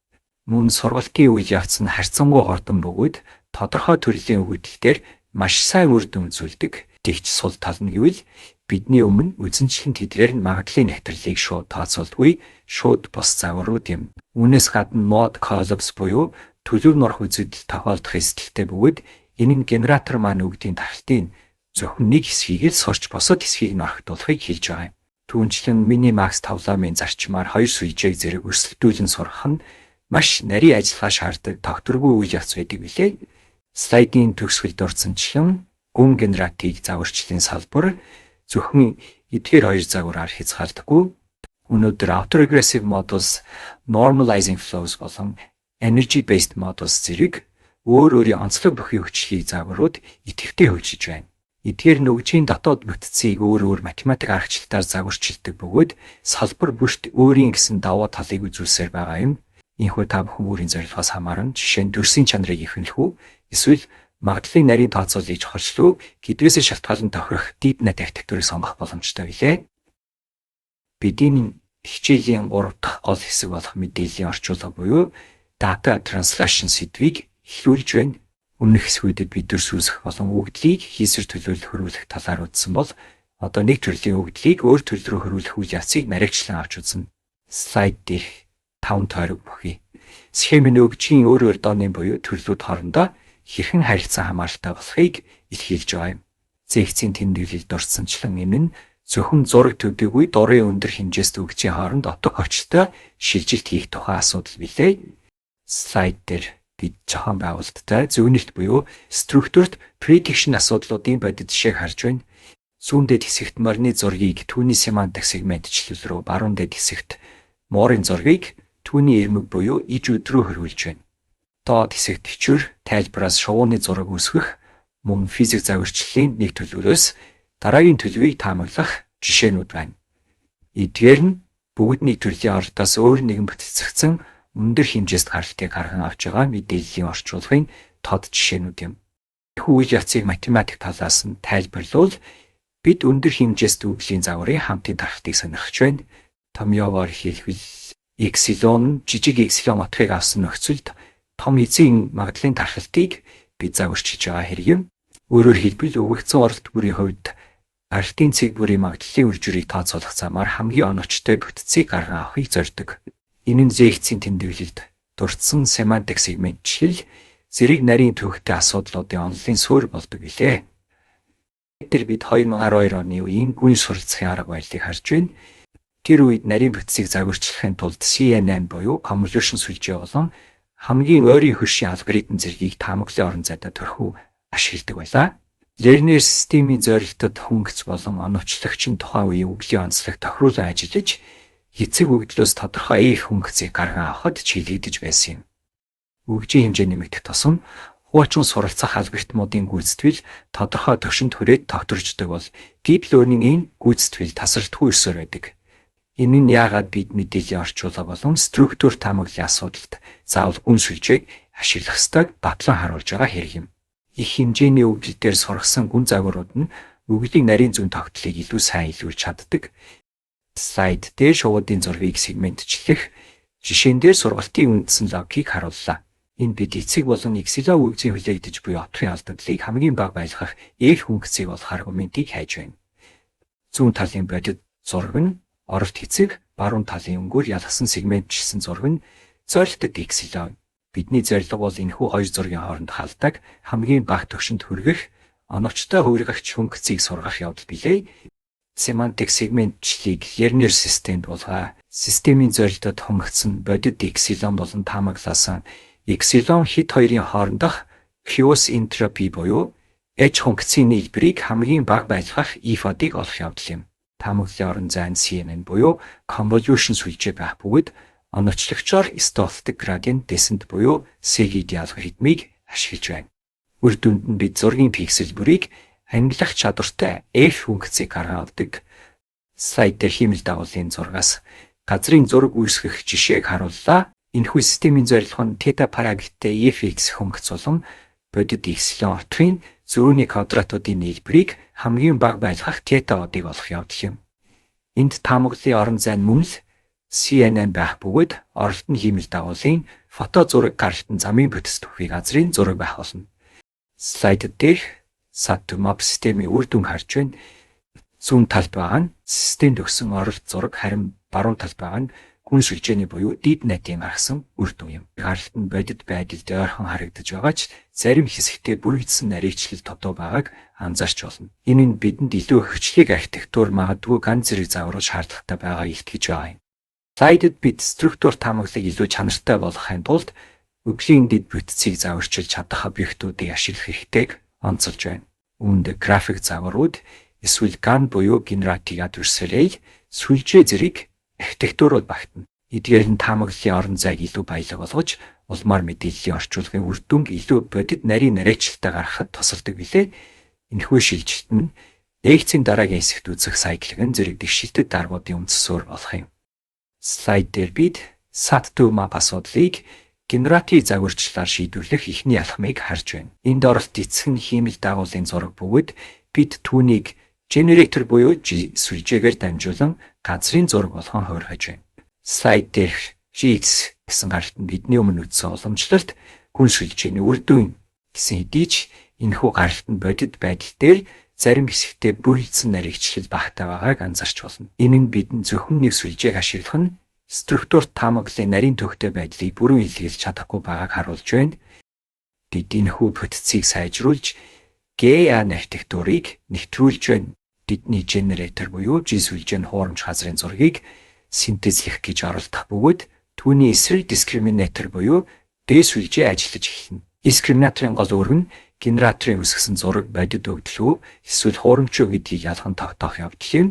Мөн сургалтын үйл явц нь харьцангуй хурдан бөгөөд тодорхой төрлийн өгөгдлөлтөөр маш сайн үр дүн үзүүлдэг. Тэгч сул тал нь гэвэл бидний өмнө үзэнчлэн тэдгээр нь магадлалын нэвтрэлийг шууд тооцоолдгүй шууд бос загварууд юм. Үүнээс гадна mode collapse буюу төлөв норох үзэгдэл тохиолдох эсдэлтэй бөгөөд энэ нь генератор маань өгдийн тархалтын зөвхөн нэг хэсгийг л сурч босод хэсгийг нь орхидуулахыг хэлж байгаа юм. Түүнчлэн Minimax 5-ын зарчмаар хоёр сүлжээг зэрэг өрсөлдүүлэн сурах нь маш нарийн ажиллагаа шаарддаг тогтворгүй үйл явц байдаг билээ. Слайдын төгсгөлд дурдсанчлан гүн генератив загварчлалын салбар зөвхөн эдгээр хоёр загвараар хязгаардаггүй. Өнөөдөр autoregressive models, normalizing flows болон energy based models зэрэг өөр өөрийн онцлог бүхий хүчлийг загварууд идэвхтэй хөгжиж байна. Эдгээр нөгжийн дотоод бүтцийг өөр математик аргачлалтаар загварчилдаг бөгөөд салбар бүрт өөрийн гэсэн давуу талыг үзүүлсээр байгаа юм. Ийхүү та бүхэн өөрийн зорилгоос хамааран жишээ нь дүрсийн чанарыг ихэнх үү эсвэл магадлалын нарийн тооцоолыг чухалчлуу гэдгээс шалтгаалan тохирох deep net архитектурыг сонгох боломжтой билээ. Бидний хичээлийн 3 дахь гол хэсэг болох мэдээллийн орчуулга буюу data translation сэдвийг эхлүүлж байна. Өмнөх хэсгүүдэд бид дүрс үүсгэх болон өгөгдлийг хийсвэр төлөөлөлд хөрвүүлэх талаар үзсэн бол одоо нэг төрлийн өгөгдлийг өөр төрөл рүү хөрвүүлэх үйл явцыг нарийгчлан авч үзнэ. Слайд дээр 5 тойрог бүхий. Схемийн өгчийн өөр дооны буюу төрлүүд хоорондоо хэрхэн харилцан хамааралтай болохыг илэрхийлж байгаа юм. Зээгцийн тэмдэглэлд орцсончлан энэ нь зөвхөн зураг төдийгүй дурын өндөр хэмжээст өгчийн хооронд отог орчтой шилжилт хийх тухай асуудал билээ. Слайд дээр бид жоохон байгуулалттай зөвнөлт буюу структурт prediction асуудлуудын бодит жишээг харж байна. Зүүн дэд хэсэгт морины зургийг түүний семантик сегментчлэл рүү, баруун дэд хэсэгт моорын зургийг түүний ирмэг буюу иж үд рүү хөрвүүлж байна. Доод хэсэгт төвчөр тайлбараас шувууны зураг үүсгэх мөн физик загварчлалын нэг төлөвлөөс дараагийн төлөвийг таамаглах жишээнүүд байна. Эдгээр нь бүгд нэг төрлийн ордоос өөр нэгэн бүтцэгдсэн өндөр хэмжээст гаралтыг гарган авч байгаа мэдээллийн орчуулгын тод жишээнүүд юм. Энэхүү үйл явцыг математик талаас нь тайлбарлавал бид өндөр хэмжээст үглийн загварын хамтын тархалтыг сонирхож байна. Томьёогоор хэлбэл эпсилон жижиг эпсилон отхыг авсан нөхцөлд том эзэн магадлалын тархалтыг бид загварчилж байгаа хэрэг юм. Өөрөөр хэлбэл өгөгдсөн оролт бүрийн хувьд Ардын цэг бүрийн магадлалын үржирийг тооцоолох замаар хамгийн оновчтой бүтцийг гарган авахыг зорддог. Энэ нь зээхцийн тэмдэглэлд дурдсан семантик сегментчил зэрэг нарийн төвхтэй асуудлуудын онолын суурь болдог билээ. Тэр бид 2012 оны үеийн гүн суралцахын арга барилыг харж байна. Тэр үед нарийн бүтцийг загварчлахын тулд CNN буюу convolution сүлжээ болон хамгийн ойрын хөршийн алгоритм зэргийг таамаглалын орон зайдаа төрхөв ашигладаг байлаа. Лернер системийн зорилтод хөнгөц болон оновчлагч нь тухайн үеийн үглийн онцлог тохируулан ажиллаж эцэг өгдлөөс тодорхой их хөнгөцийг гарган авахд чиглэгдэж байсан юм. Үгжийн хэмжээ нэмэгдэх тусам хуучин суралцах алгоритмуудын гүйцэтгэл тодорхой төвшөнд хүрээд тогтворждог бол deep learning энэ гүйцэтгэл тасралтгүй өсөөр байдаг. Энэ нь яагаад бид мэдээллийн орчуулга болон структур таамаглалын асуудалд заавал гүн сүлжээг ашиглах ёстойг батлан харуулж байгаа хэрэг юм. Их хэмжээний үгдэлээр сургасан гүн загварууд нь үглийн нарийн зүүн тогтолыг илүү сайн илрүүлж чаддаг. Слайд дээр шуудын зургийг сегментчлэх жишээн дээр сургалтын үндсэн логикийг харууллаа. Энэ бид эцэг болон эксело үгзийн хүлээгдэж буй отгын алдагдлыг хамгийн бага байлгах ээх хөнгөцийг олох аргументыг хайж байна. Зүүн талын бодит зураг нь оролт эцэг, баруун талын өнгөөр ялгсан сегментчилсэн зураг нь зорилтод эксело. Бидний зорилго бол энэхүү хоёр зургийн хооронд халдаг хамгийн бага түвшинд хүргэх оновчтой хувиргагч хөнгөцийг сургах явдал билээ. Семантик сегментчлийг Лернер системд болгоо. Системийн зорилтод хөнгөцсөн бодит экселон болон таамагласан экселон хит хоёрын хоорондох Hughes entropy буюу эч хөнгөцийн нийлбэрийг хамгийн бага байлгах if-ыг олох явдал юм. Таамаглалын орон зайн CNN буюу convolution сүлжээ байх бөгөөд оновчлагчоор stochastic gradient descent буюу SGD алгоритмыг ашиглаж байна. Үр дүнд нь бид зургийн пиксел бүрийг ангилах чадвартай F хөнгөцийг гарган авдаг. Слайд дээр хиймэл дагуулын зургаас газрын зураг үүсгэх жишээг харууллаа. Энэхүү системийн зорилго нь θ параметртэй fx хөнгөц болон бодит эпсилон отгын зөрүүний квадратуудын нийлбэрийг хамгийн бага байлгах θ-ыг олох явдал юм. Энд таамаглалын орон зайн мөн л CNN байх бөгөөд оролт нь хиймэл дагуулын фото зураг гаралтын замын бүтц төвхийг газрын зураг байх болно. Слайд дээр SAT-map системийн үр дүн харж байна. Зүүн талд байгаа нь системд өгсөн оролт зураг, харин баруун талд байгаа нь гүн сүлжээний буюу DeepNet-ийн гаргасан үр дүн юм. Гаралт нь бодит байдалд ойрхон харагдаж байгаа ч зарим хэсэгтээ бүрэгдсэн нарийчлал тодоо байгааг анзаарч болно. Энэ нь бидэнд илүү хөгжлийг архитектур магадгүй ганц зэрэг загваруулж шаардлагатай байгааг илтгэж байгаа юм. Слайдд бид структур таамаглалыг илүү чанартай болгохын тулд үглийн дэд бүтцийг загварчилж чадах объектуудыг ашиглах хэрэгтэйг онцолж байна. Үүнд график загварууд эсвэл GAN буюу Generative Adversarial сүлжээ зэрэг архитектурууд багтана. Эдгээр нь таамаглалын орон зайг илүү баялаг болгож, улмаар мэдээллийн орчуулгын үр дүнг илүү бодит нарийн нарийчлалтай гаргахад тусалдаг билээ. Энэхүү шилжилт нь лекцийн дараагийн хэсэгт үзэх сайклын зэрэг дэвшилтэд даргуудын үндсөөр болох юм. Слайд дээр бид SAT-map асуудлыг генератив загварчлалаар шийдвэрлэх эхний алхмыг харж байна. Энд оролт эцэг нь хиймэл дагуулын зураг бөгөөд бид түүнийг generator буюу сүлжээгээр дамжуулан газрын зураг болгон хувиргаж байна. Слайд дээр GX гэсэн гаралт нь бидний өмнө үзсэн уламжлалт гүн сүлжээний үр дүн гэсэн хэдий ч энэхүү гаралт нь бодит байдал дээр зарим хэсэгтээ бүрэлдсэн нарийчлал багтаа байгааг анзаарч болно. Энэ нь бидэнд зөвхөн нэг сүлжээг ашиглах нь структур таамаглалын нарийн төвхтэй байдлыг бүрэн илэрхийлж чадахгүй байгааг харуулж байна. Бид энэхүү бүтцийг сайжруулж GAN архитектурыг нэвтрүүлж байна. Бидний generator буюу G сүлжээний хуурамч газрын зургийг синтезлэх гэж оролдох бөгөөд түүний эсрэг discriminator буюу D сүлжээ ажиллаж эхэлнэ. Discriminator-ын гол үүрэг нь генераторын үсгэсэн зураг бодит өгдлөө эсвэл хуурамчуу гэдгийг ялхан тогтоох явдал юм.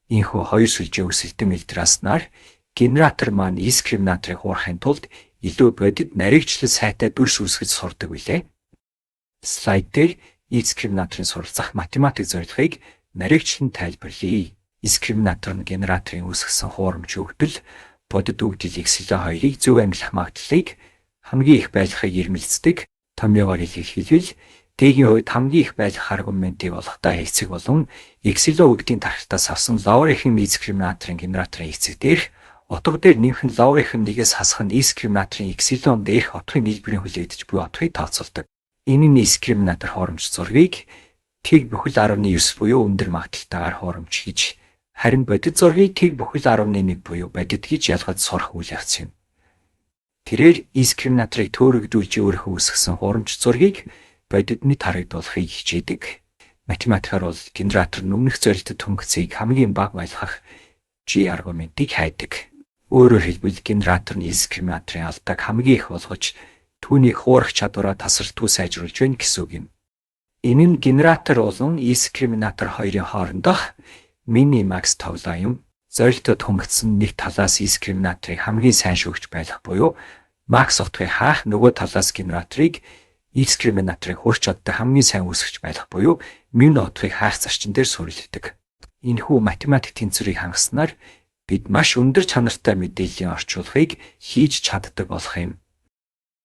Ийхүү хоёр сүлжээ өсөлтөн илтрааснаар генератор маань discriminator-ыг хуурахын тулд илүү бодит нарийчлал сайтай дүрс үүсгэж сурдаг билээ. Слайд дээр discriminator-ын суралцах математик зорилгыг нарийчлан тайлбарлая. Discriminator нь генераторын үүсгэсэн хуурамч өгдөл бодит өгдөл x2-ыг зөв ангилах магадлалыг хамгийн их байлгахыг ирмэлцдэг. Томьёогоор хэлбэл Д-ийн хувьд хамгийн их байлгах аргументыг олохдоо эцэг болон x-ийн өгдийн тархалтаас авсан logarithm discriminator-ын генераторын эцэг дээрх утга дээр нэмэх нь logarithm-ээс хасах нь discriminator-ын x-ийн дээрх утгын нийлбэрийн хүлээгдэж буй утгыг тооцоолдог. Энэ нь discriminator хуурамч зургийг тэг бүхэл 10.9 буюу өндөр магадaltaгаар хуурамч гэж, харин бодит зургийг тэг бүхэл 10.1 буюу бодит гэж ялгаж сурах үйл явц юм. Тэрээр дискриминаторыг төөрөгдүүлж өөрийнхөө үүсгэсэн хуурамч зургийг бодитны тарагдуулахыг хичээдэг. Математикаар бол генератор нь өмнөх зорилтод төнгөцийг хамгийн бага байлгах G аргументыг хайдаг. Өөрөөр хэлбэл генератор нь дискриминаторын алдааг хамгийн их болгож түүнийг хуурах чадвараа тасралтгүй сайжруулж байна гэсэн үг юм. Энэ нь генератор болон дискриминатор хоёрын хоорондох минимакс тоглоо юм. Зорилтод төнгөцсөн нэг талаас дискриминаторыг хамгийн сайн шүүгч байлгах буюу макс утгыг хаах, нөгөө талаас генераторыг дискриминаторыг хурц чаддаг хамгийн сайн үүсгэж байлгах буюу мин утгыг хаах зарчим дээр суурилдаг. Энэхүү математик тэнцвэрийг хангаснаар бид маш өндөр чанартай мэдээллийн орчуулгыг хийж чаддаг болох юм.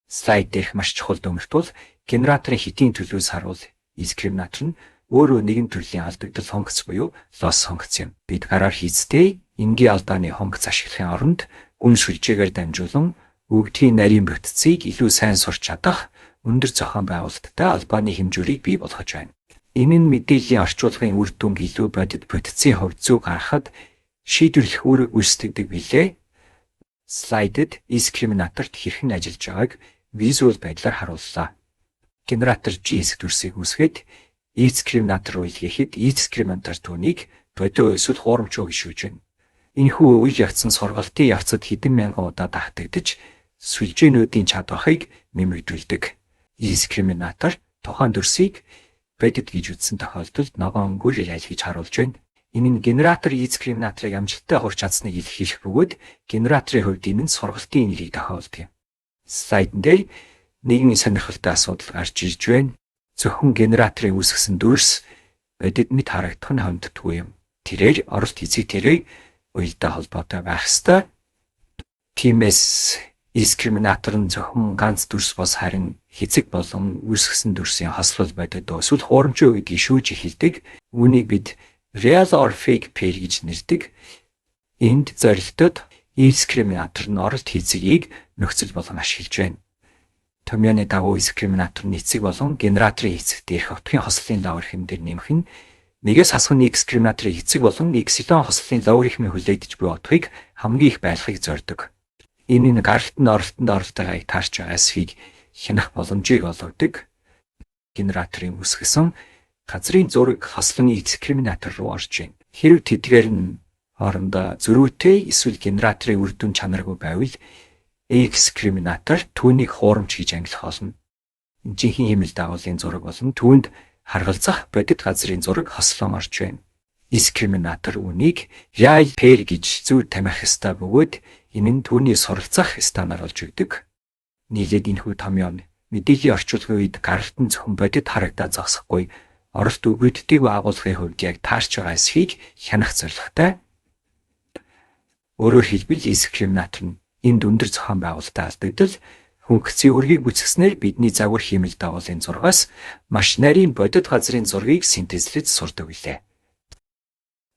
Слайд дээрх маш чухал дүгнэлт бол генераторын хэтийн төлөөс харуул дискриминатор нь өөрөө нэгэн төрлийн алдагдал хонгоц буюу лосс хонгоц юм. Бид гараар хийцтэй энгийн алдааны хонгоц ашиглахын оронд гүн сүлжээгээр дамжуулан өгдгийн нарийн бүтцийг илүү сайн сурч чадах өндөр зохион байгуулалттай албаны хэмжүүрийг бий болгож байна. Энэ нь мэдээллийн орчуулгын үр дүнг илүү бодит бүтцийн хувьд зөв гаргахад шийдвэрлэх үүрэг үүсгэдэг билээ. Слайдд дискриминаторт хэрхэн ажиллаж байгааг визуал байдлаар харууллаа. Генератор G дүрсийг үүсгээд дискриминатор үйлгээхэд дискриминатор түүнийг бодит эсвэл хуурамч гişүүж байна. Энэхүү үйл явцсан сургалтын явцад хэдэн мянган удаа давтагдж сүлжээнүүдийн чадварыг нэмэгдүүлдэг. Дискриминатор тухайн дүрсийг бодит гэж үзсэн тохиолдолд ногоонгүй айлгаж харуулж байна. Энэ нь генератор дискриминаторыг амжилттай хурж чадсныг илэрхийлэх бөгөөд генераторын хувьд энэ нь сургалтын нэрийг тохиолдог юм. Слайдн дээр нэгэн сонирхолтой асуудал гарч ирж байна. Зөвхөн генераторын үүсгэсэн дүрс бодитны харагдах нь ханддаггүй юм. Тэрээр оролт эзэг тэрэг уялдаа холбоотой байх ёстой. Тиймээс дискриминатор нь зөвхөн ганц дүрс бос харин хэцэг болон үүсгэсэн дүрсийн хослол бодит эсвэл хуурамч үү гэдгийг шүүж эхэлдэг. Үүнийг бид real or fake pair гэж нэрдэг. Энд зорилтод дискриминатор нь оролт эзэгийг нөхцөл болгон ашиглаж байна. Томьёоны дагуу дискриминатор нь эцэг болон генераторын эцэг дээрх утгын хослолын логарифм дээр нэмэх нь нэгээс хасах дискриминаторын эцэг болон эпсилон хослолын логарифмын хүлээгдэж буй утгыг хамгийн их байлгахыг зорддог. Энэ нь гаралтанд оролтонд оролтойгоо таарч байгаагыг хянах боломжийг олгодог. Генераторын үүсгэсэн газрын зураг хослоны дискриминатор руу орж байна. Хэрв тэдгээр нь хоорондоо зөрүүтэй эсвэл генераторын үр дүн чанаргүй байвал дискриминатор түүнийг хуурамч гэж ангилах болно. Энэ жинхэнэ хэмэл дагуулын зураг болон түүнд харгалзах бодит газрын зураг хослон орж байна. Дискриминатор үнийг real pair гэж зөв тамхи ёстой бөгөөд энэ нь түүний суралцах станаар болж өгдөг. Нийлээд энэхүү томьёо мэдээллийн орчуулгын үед гаралтан зөвхөн бодит харагдаад зогсохгүй оролт өгөгддөг агуулгын хувьд яг таарч байгаа эсхийг хянах зорилготой. Өөрөөр хэлбэл дискриминатор нь энд өндөр зохион байгуулалттай алдагдал хөнгөцийн үргийг бүсгснээр бидний загвар хиймэл дагуулын зургаас маш нарийн бодит газрын зургийг синтезлэж сурдаг билээ.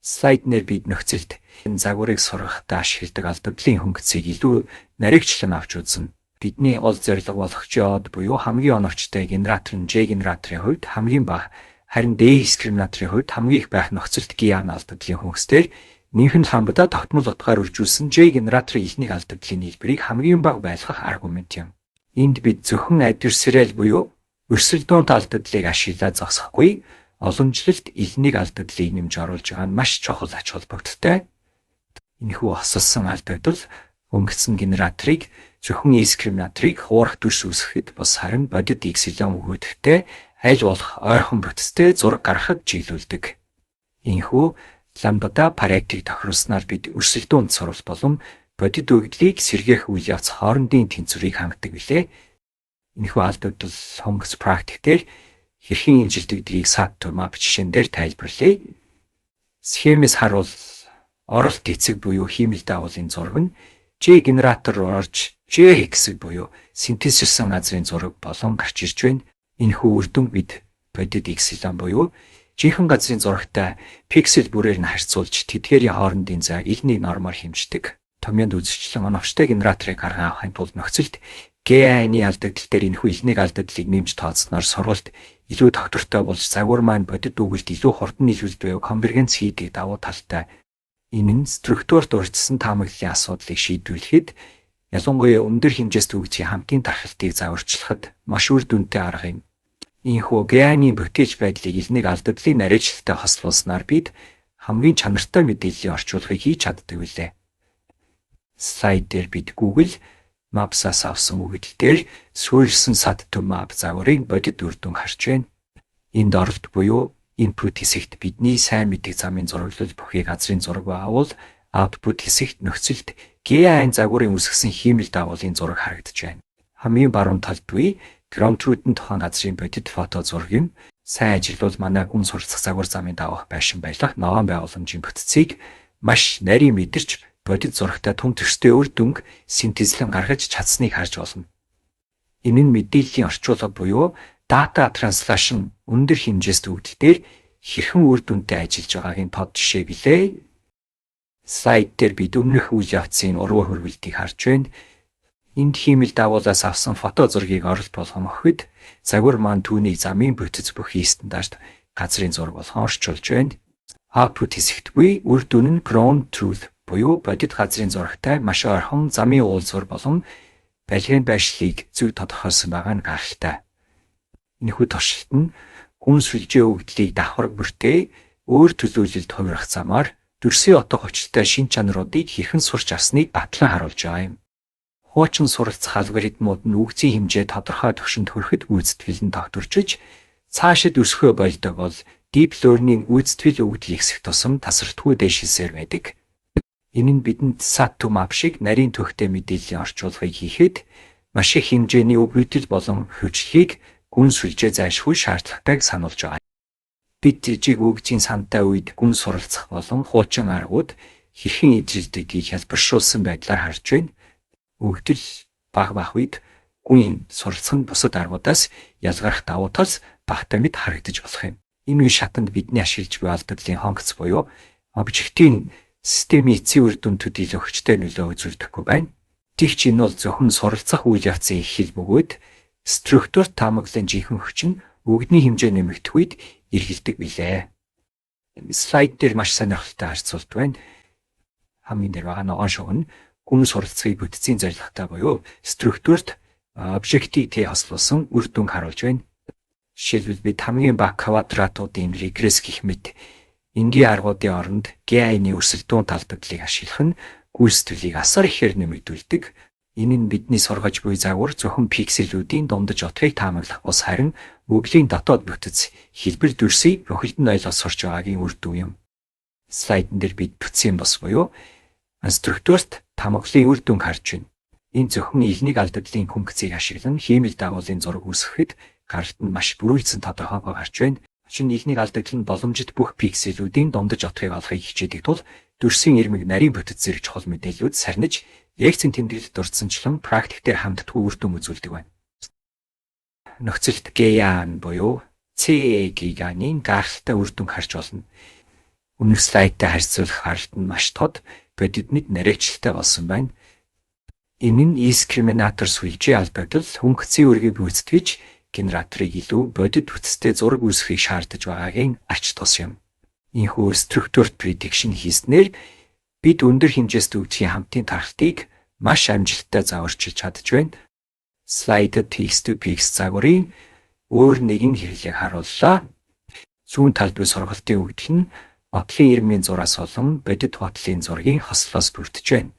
Слайднэр бид нөхцөлд энэ загварыг сургахдаа ашигладаг алдагдлын хөнгөцийг илүү нарийгчлан авч үзнэ. Бидний гол зорилго болох J-од буюу хамгийн оновчтой генератор нь J генераторын хувьд хамгийн бага, харин D дискриминаторын хувьд хамгийн их байх нөхцөлд гиан алдагдлын хөнгөцтөр нэмэх хамбадаа тогтмол утгаар үржүүлсэн J генераторын ихнийг алдагдлын нийлбэрийг хамгийн бага байлгах аргумент юм. Энд бид зөвхөн adversarial буюу өрсөлд дуунт алдагдлыг ашиглаад зогсохгүй, олончлолт илнийг алдагдлыг нэмж оруулж байгаа нь маш чухал ач холбогдолтой. Энэхүү хосолсон алдагдал өнгөцсөн генераторыг зөвхөн дискриминаторыг хуурах дүрс үүсгэхэд бас харин бодит эпсилон өгөөдөгтэй аль болох ойрхон бүтцтэй зураг гаргахад чиглүүлдэг. Энэхүү ламбада паритыг тохируулснаар бид өрсөлд дуунт сурвалж болон бодит өгдлийг сэргээх үйл явц хоорондын тэнцвэрийг хангадаг билээ. Энэхүү алдагдал хонгоц практик дээр хэрхэн имжилдэгдгийг сат турмап жишээн дээр тайлбарлая. Схемээс харуул оролт эцэг буюу хиймэл дагуулын зураг нь J генератор руу орж J хэсэг буюу синтезшсэн газрын зураг болон гарч ирж байна. Энэхүү үр дүн бид бодит эпсилон буюу жинхэнэ газрын зурагтай пиксел бүрээр нь харьцуулж тэдгээрийн хоорондын зайг илний нормоор хэмждэг. Томьёонд үзэгчлэн оновчтой генераторыг гарган авахын тулд нөхцөлд GAN-ы алдагдал дээр энэхүү илнийг алдагдлыг нэмж тооцсноор сургалт илүү тогтвортой болж загвар маань бодит үгэлд илүү хурдан нийлүүлэлт буюу конвергенц хийдэг давуу талтай. Энэ нь структурт урьдчилсан таамаглалын асуудлыг шийдвэрлэхэд ялангуяа өндөр хэмжээст үгжийн хамтын тархалтыг зааварчлахад маш үр дүнтэй арга юм. Ийхүү ГА-ны бүтээж байдлыг элнийг алдагдлын нарийжлалтай хослуулснаар бид хамгийн чанартай мэдээллийн орчуулгыг хийж чаддаг билээ. Слайд дээр бид Google Maps-аас авсан үгдэл дээр суурилсан сад to map загварыг бодит үр дүн харж байна. Энд оролт буюу input хэсэгт бидний сайн мэддэг замын зураглал бүхий газрын зураг баавал output хэсэгт нөхцөлд ГА-ын загварын үсгэсэн хиймэл дагуулын зураг харагдаж байна. Хамгийн баруун талд буй Громтрүүдэн тухайн газрын бодит фото зураг юм. Сайн ажиллавал манай хүн суралцах загвар замын давах байшин байлах ногоон байгууламжийн бүтцийг маш нарийн мэдэрч бодит зурагтай түн төстэй үр дүнг синтезлэн гаргаж чадсныг харж болно. Энэ нь мэдээллийн орчуулга буюу data translation өндөр хэмжээст үгдэлээр хэрхэн үр дүнтэй ажиллаж байгаагийн тод жишээ билээ. Слайд дээр бид өмнөх үйл явцын уруу хөрвөлтийг харж байна. Энд хиймэл дагуулаас авсан фото зургийг оролт болгон өгөхөд загвар маань түүний замын бүтц бүхий стандарт газрын зураг болгон орчуулж байна. Output хэсэгт буй үр дүн нь ground truth буюу бодит газрын зурагтай маш ойрхон замын уулзвар болон балигын байшлыг зөв тодорхойлсон байгаа нь гаралтай. Энэхүү туршилт нь хүн сүлжээ өгдлийг давхарг бүртээ өөр төлөвлөлд хувирах замаар дүрсийн утга учиртай шин чанаруудыг хэрхэн сурч авсныг батлан харуулж байгаа юм. Хуучин суралцах алгоритмууд нь үгцийн хэмжээ тодорхой түвшинд хүрэхэд гүйцэтгэл нь тогтворчиж цаашид өсөхөө болдог бол deep learning гүйцэтгэл өгдөл ихсэх тусам тасралтгүй дэвшилсээр байдаг. Энэ нь бидэнд sat to map шиг нарийн төвхтэй мэдээллийн орчуулгыг хийхэд маш их хэмжээний өгөгдөл болон хөгжлийг гүн сүлжээ зайлшгүй шаардлагатайг сануулж байгаа. Бид жижиг үгжийн сантай үед гүн суралцах болон хуучин аргууд хэрхэн эзэлдэггийг хэлбэршүүлсэн байдлаар харж байна. Өгдөл баг үед гүн суралцах нь бусад аргуудаас ялгарх давуу талс багтаа мэд харагдаж болох юм. Энэ үе шатанд бидний ашиглаж буй алдаглалын хонц буюу обжектийн системийн эцсийн үр дүн төдийлөх хүчтэй нөлөө үзүүлдэхгүй байна. Тэгч энэ бол зөвхөн суралцах үйл явцын их хэл бөгөөд структурт таамаглалын жинхэнэ хүч нь өгдний хэмжээ нэмэгдэх үед эргэлдэг билээ. Слайд дээр маш сонирхолтой харьцуулт байна. Хамгийн дээр байгаа ногоон шуг нь гүн суралцахыг бүтцийн зорилготой буюу структурт обжектийг хослуулсан үр дүн харуулж байна. Жишээлбэл бид хамгийн бага квадратуудын регресс гэх мэт энгийн аргуудын оронд ГА-ны өсөлт дуун талбарлыг ашиглах нь гүйцэтгэлийг асар ихээр нэмэгдүүлдэг. Энэ нь бидний сургаж буй загвар зөвхөн пикселүүдийн дундаж отхыг таамаглах бус харин өглийн дотоод бүтэц хэлбэр дүрсийг бүхэлд нь ойлгож сурч байгаагийн үр дүн юм. Слайдн дээр бид бүтцийн бус буюу структурт таамаглалын үр дүнг харж байна. Энэ зөвхөн элнийг алдаглалын функцийг ашиглан хиймэл дагуулын зураг үүсгэхэд гаралт нь маш бүрүүлсэн тодорхойгоо гарч байна. Шинэ элнийг алдаглал нь боломжит бүх пикселүүдийн дундаж отхыг олохыг хичээдэг тул дүрсийн ирмэг нарийн бүтэц зэрэг чухал мэдээлүүд сарниж лекцийн тэмдэглэлд дурдсанчлан практик дээр хамтдаггүй үр дүн үзүүлдэг байна. Нөхцөлт ГА буюу CA-гийн гаралтай үр дүнг харж болно. Өмнөх слайдтай харьцуулах гаралт нь маш тод бодитныг нарийчлалтай болсон байна. Энэ нь дискриминатор сүлжээ алдагдал хөнгөцийн үргийг гүйцэтгэж генераторыг илүү бодит бүтцтэй зураг үүсгэхийг шаардаж байгаагийн ач тус юм. Ийхүү структурт prediction хийснээр бид өндөр хэмжээст үгжийн хамтын тархтыг маш амжилттай зааварчилж чадж байна. Слайдд text to pix загварын өөр нэгэн хэрэглээг харууллаа. Зүүн талд буй сургалтын үгдэл нь бодлын ирмийн зураас болон бодит бодлын зургийн хослоос бүрдэж байна.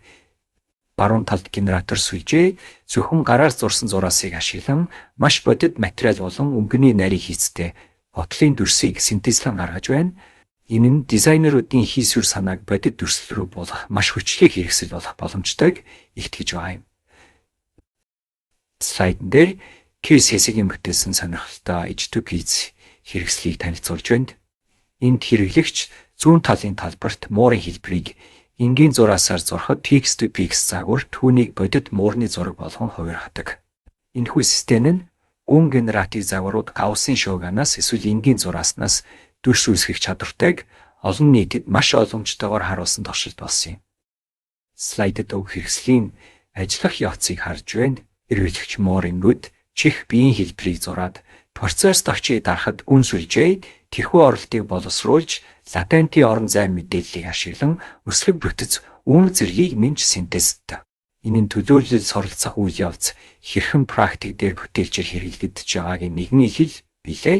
Баруун талд генератор сүлжээ зөвхөн гараар зурсан зураасыг ашиглан маш бодит материал болон өнгөний нарийн хийцтэй бодлын дүрсийг синтезлэн гаргаж байна. Энэ нь дизайнеруудын хийсвэр санааг бодит дүрслэл рүү болох маш хүчлэг хэрэгсэл болох боломжтойг илтгэж байгаа юм. Слайдн дээр кейс хэсгийн бүтээсэн сонирхолтой H2P хэрэгслийг танилцуулж байна. Энд хэрэглэгч зүүн талын талбарт муурын хэлбэрийг энгийн зураасаар зурхад pix to pix загвар түүнийг бодит муурны зураг болгон хувиргадаг. Энэхүү систем нь гүн генератив загварууд Гауссын шууганаас эсвэл энгийн зурааснаас дүрс үүсгэх чадвартайг олон нийтэд маш ойлгомжтойгоор харуулсан туршилт болсон юм. Слайдд өгөх хэрэгслийн ажиллах явцыг харж байна. Эргэлэгч муурын нүд чих биеийн хэлбэрийг зураад Процесс очийг дарахад гүн сүлжээ тэрхүү оролтыг боловсруулж латентийн орон зай мэдээллийг ашиглан өсгөх бүтэц үн зэргийг минж синтезтэй. Энэ нь төлөөлөл суралцах үйл явц хэрхэн практик дээр бүтээлчээр хэрэглэгдэж байгааг нэгэн ил билээ.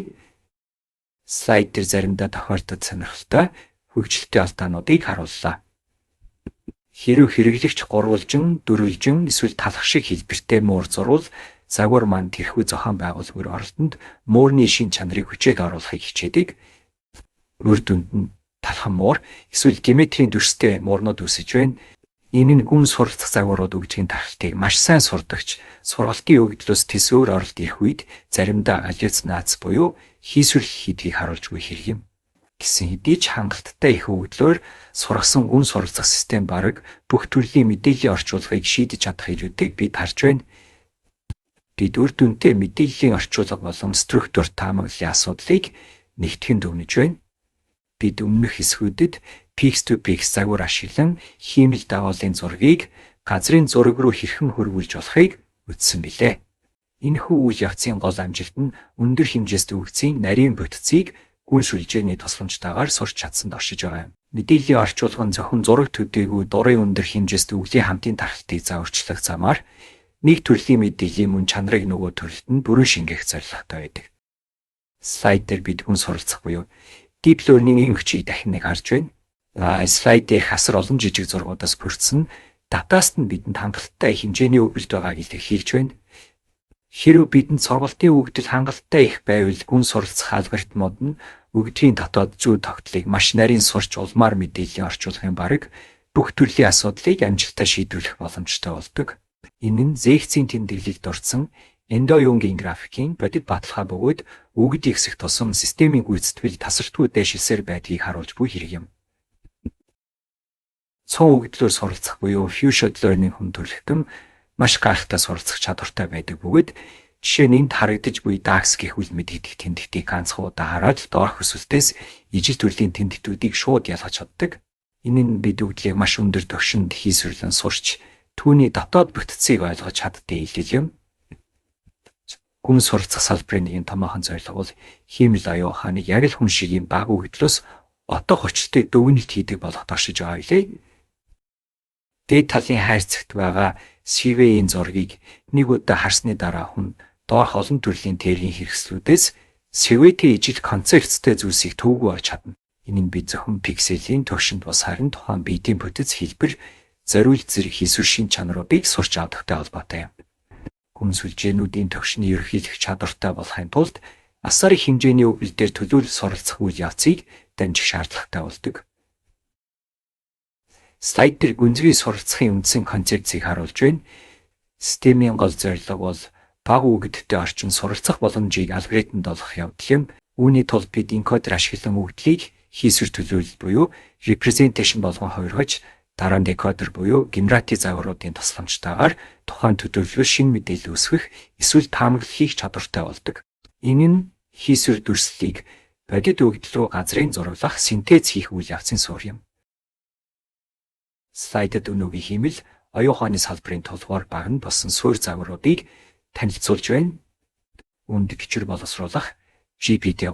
Слайд дээр заримдаа тохиолдож сонирхолтой хөгжилтэй алдаануудыг харууллаа. Хэрв хэрэглэгч гурвалжин, дөрвөлжин эсвэл талах шиг хэлбэртэй муур зурвал загвар маань тэрхүү зохион байгуулалтын оролтонд муурны шин чанарыг хүчээд оруулахыг хичээдэг. Үр дүнд нь талхан муур эсвэл геометрийн дүрстэй муурнууд үүсэж байна. Энэ нь гүн суралцах загварууд өгжийн тархалтыг маш сайн сурдагч сургалтын өгөгдлөөс төсөөр оролт ирэх үед заримдаа галлюцинаци буюу хийсвэрлэх хийдгийг харуулж буй хэрэг юм. Гэсэн хэдий ч хангалттай их өгөгдлөөр сургасан гүн суралцах систем бараг бүх төрлийн мэдээллийн орчуулгыг шийдэж чадах ирүүдийг бид харж байна. Бид үр дүнтэй мэдээллийн орчуулга болон структур таамаглалын асуудлыг нэгтгэн дүгнэж байна. Бид өмнөх хэсгүүдэд Pix-to-Pix загвар ашиглан хиймэл даваалын зургийг газрын зураг руу хэрхэн хөрвүүлж болохыг үзсэн билээ. Энэхүү үйл явцын гол амжилт нь өндөр хэмжээст өгөгдсөн нарийн бүтцийг гүн сүлжээний тусламжтайгаар сурч чадсанд оршиж байгаа юм. Мэдээллийн орчуулга нь зөвхөн зураг төдийгүй дурын өндөр хэмжээст өглийн хамтын тархалтыг зааварчлах замаар нэг төрлийн мэдээллийн мөн чанарыг нөгөө төрөлд нь бүрэн шингээх зорилготой байдаг. Слайд дээр бид гүн суралцах буюу deep learning-ийн хүчийг дахин нэг харж байна. Слайд дээр хасар олон жижиг зургуудаас бүрдсэн датаст нь бидэнд хангалттай хэмжээний өгүүлбэр байгааг илэрхийлж байна. Хэрв бидэнд сургалтын өгөгдөл хангалттай их байвал гүн суралцах алгоритмууд нь өгөгдлийн дотоод зүй тогтолыг маш нарийн сурч улмаар мэдээллийн орчуулгын бараг бүх төрлийн асуудлыг амжилттай шийдвэрлэх боломжтой болдог. Энэ нь зээхцийн тэмдэглэлд дурдсан эндоюнгийн графикийн бодит баталгаа бөгөөд өгд ихсэх тусам системийн гүйцэтгэл тасралтгүй дэшилсээр байдгийг харуулж буй хэрэг юм. Цон өгөгдлөөр суралцах буюу few-shot learning хүн төрөлхтөн маш гайхалтай суралцах чадвартай байдаг бөгөөд жишээ нь энд харагдаж буй DAX гэх үл мэд гэдэг тэмдэгтийг ганцхан удаа хараад доорх өсөлтөөс ижил төрлийн тэмдэгтүүдийг шууд ялгаж чаддаг. Энэ нь бид өгдлийг маш өндөр түвшинд хийсвэрлэн сурч түүний дотоод бүтцийг ойлгож чаддсан илэл юм. Гүн суралцах салбарын нэгэн томоохон зорилго бол хиймэл аюу хааныг яг л хүн шиг юм бага өгөгдлөөс отоо хүчтэй дүгнэлт хийдэг болгох туршиж байгаа билээ. Дээд талын хайрцагт байгаа CV-ийн зургийг нэг удаа харсны дараа хүн доорх олон төрлийн тэргийн хэрэгслүүдээс CV-тэй ижил концепттэй зүйлсийг төвгөө олж чадна. Энэ нь бид зөвхөн пикселийн түвшинд бус харин тухайн биетийн бүтэц хэлбэр зориулт зэрэг хийсвэр шин чанаруудыг сурч авдагтай холбоотой юм. Гүн сүлжээнүүдийн түвшний ерөнхийлөх чадвартай болохын тулд асар их хэмжээний өгүүлбэр төлөөлөл суралцах үйл явцыг дамжих шаардлагатай болдог. Слайд дээр гүнзгий суралцахын үндсэн концепцийг харуулж байна. Системийн гол зорилго бол бага өгөгдөлтөй орчин суралцах боломжийг алгоритмд олгох явдал юм. Үүний тулд бид энкодер ашиглан өгөгдлийг хийсвэр төлөөлөл буюу representation болгон хувиргаж дараа нь декодер буюу генератив загваруудын тусламжтайгаар тухайн төлөвлөгөө шин мэдээлэл үүсгэх эсвэл таамаглал хийх чадвартай болдог. Энэ нь хийсвэр дүрслэлийг бодит өгөгдөл рүү газрын зураглах синтез хийх үйл явцын суурь юм. Слайдд өнөөгийн хиймэл оюун ухааны салбарын тулгуур баг нь болсон суурь загваруудыг танилцуулж байна. Үүнд гिचэр боловсруулах GPT-3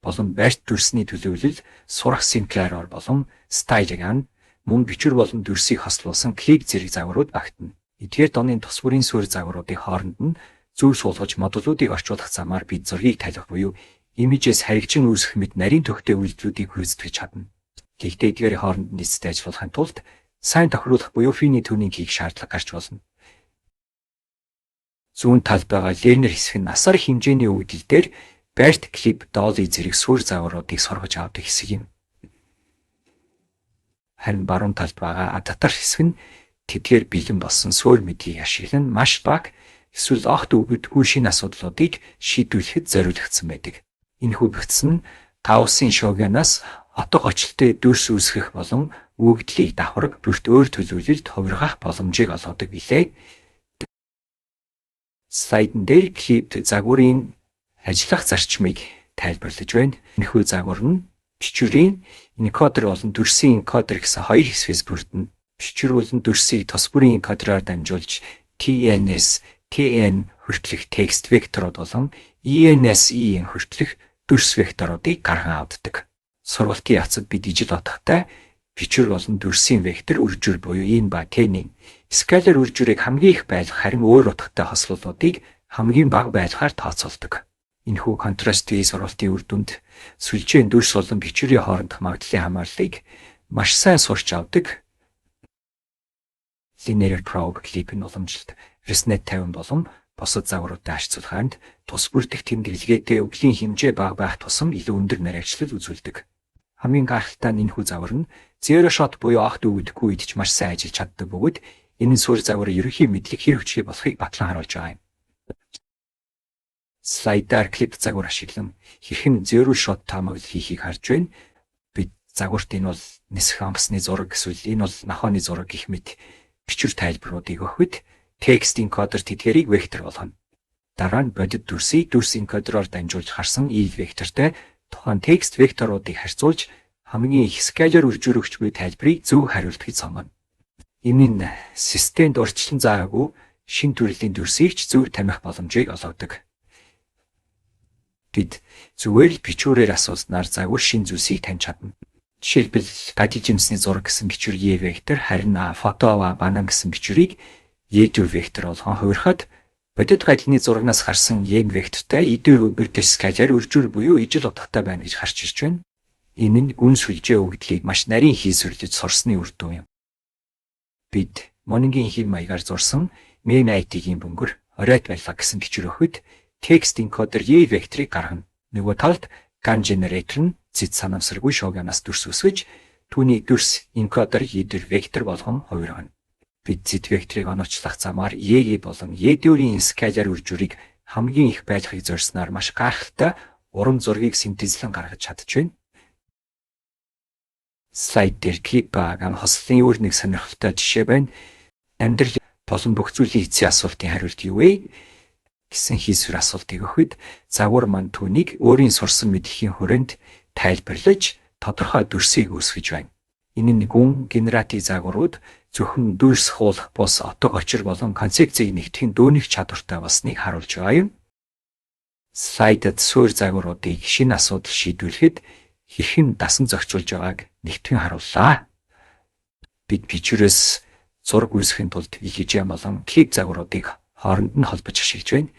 болон барьт дүрсний төлөвлөл сурах Sinclair болон Stylegan мөн гिचэр болон дүрсийг хослуулсан клик зэрэг загварууд багтана. Эдгээр донын тус бүрийн суурь загваруудын хооронд нь зөв суулгаж модулуудыг орчуулах замаар бид зургийг тайлах буюу имижээс харигчин үүсгэх мэт нарийн төгтэй үйлдэлүүдийг гүйцэтгэж чадна. Гэхдээ эдгээрийн хооронд нийцтэй ажиллахын тулд сайн тохируулах буюу финий түүнийг хийх шаардлага гарч болно. Зүүн талд байгаа learner хэсэг нь асар хэмжээний өгөгдөл дээр BERT, clip, dolly зэрэг суурь загваруудыг сургаж авдаг хэсэг юм. Харин баруун талд байгаа адаптер хэсэг нь тэдгээр бэлэн болсон суурь мэдгийг ашиглан маш бага эсвэл огт өгөгдгүй шинэ асуудлуудыг шийдвэрлэхэд зориулагдсан байдаг. Энэхүү бүтц нь Гауссын шоганаас отго очлолтой дүрс үүсгэх болон өгөгдлийг давхарг бүрт өөр төлөвлөлд хувиргах боломжийг олгодог билээ. Слайдн дээр клипт загварын ажиллах зарчмыг тайлбарлаж байна. Энэхүү загвар нь бичвэрийн энкодер болон дүрсийн энкодер гэсэн хоёр хэсгээс бүрдэнэ. Бичвэр болон дүрсийг тус бүрийн энкодероор дамжуулж TNS, TN хүртэлх текст векторууд болон ENSEN хүртэлх дүрс векторуудыг гарган авддаг. Сургалтын явцад бид ижил бодохтой бичвэр болон дүрсийн вектор үржүр буюу энэ ба t-ийн скалар үржүрийг хамгийн их байлгах харин өөр утгатай хослолуудыг хамгийн бага байлгахаар тооцоолдог. Энэхүү контрастын сургалтын үр дүнд сүлжээний дүрс болон бичвэрийн хоорондох магадлалын хамаарлыг маш сайн сурч авдаг. Linear probe clip-ийн уламжилт ResNet 50 болон бусад загваруудад харьцуулахад тус бүрдэх тэмдэглэгээтэй өвлийн хэмжээ бага байх тусам илүү өндөр нарийчлал үзүүлдэг. Хамгийн гайхалтай нь энэхүү загвар нь zero shot буюу огт өвдөхгүй үед ч маш сайн ажиллаж чаддаг бөгөөд энэ суурь загвар ерөнхий мэдлэг хэр хүчтэй болохыг батлан харуулж байгаа юм. Слайдаар клип загвар ашиглан хэрхэн zero shot таамаглал хийхийг харж байна. Бид загварт энэ бол нисэх амсны зураг эсвэл энэ бол нохооны зураг гэх мэт бичвэр тайлбаруудыг өгөхөд текст энкодер тэдгэрийг вектор болгоно. Дараа нь бодит дүрсийг дүрс энкодероор дамжуулж харсан ил вектортой тухайн текст векторуудыг харьцуулж хамгийн их скалар үржүүрөгч буй тайлбарыг зөв хариултыг сонгоно. Энэ нь системд урьдчилан заагаагүй шин төрлийн дүрсийг ч зөв тамхи боломжийг олгодог. Бид зүгээр л бичвэрээр асууснаар загвар шин зүйлсийг таньж чадна. Жишээлбэл гади жимсний зураг гэсэн бичвэр E вектор харин фото банан гэсэн бичвэрийг E4 вектор болгон хувирахад бодит гадны зурагнаас гарсан E вектортай E4 скалар үржүүр буюу ижил утгатай байна гэж харж ирж байна. Энэ нь гүн сүлжээ өгөгдлийг маш нарийн хийсвэрлэж сурсны үр дүн юм. Бид Монингийн хэв маягаар зурсан MEG-ийн бөмбөр оройт байлга гэсэн бичвэр өгөхөд текст энкодер E векторыг гаргана. Нөгөө талд GAN generator нь зэт санамсаргүй шоганаас дүрс үсгэж түүний дүрс энкодер E4 вектор болгон хувиргана. Бид зэт векторыг оноочлах замаар E болон E4-ийн скалар үржүүрийг хамгийн их байлгахыг зорьсноор маш гайхалтай уран зургийг синтезлэн гаргаж чадчихвэн. Слайд дээр клип ган хослолын өөр нэг сонирхолтой жишээ байна. Амьдрал болон бүх зүйлийн эцсийн асуултын хариулт юу вэ гэсэн хийсвэр асуултыг өгөхөд загвар маань түүнийг өөрийн сурсан мэдлэгийн хүрээнд тайлбарлаж тодорхой дүрсийг үүсгэж байна. Энэ нь гүн генератив загварууд зөвхөн дүрс хуулах бус отог очир болон концепцийг нэгтгэхийн дөөних чадвартай болсныг харуулж байгаа юм. Слайдад суурь загваруудыг шинэ асуудал шийдвэрлэхэд хэрхэн дасан зохицуулж байгааг нэгтгэн харууллаа. Бид бичвэрээс зураг үүсгэхийн тулд EGM болон клип загваруудыг хооронд нь холбож ашиглаж байна.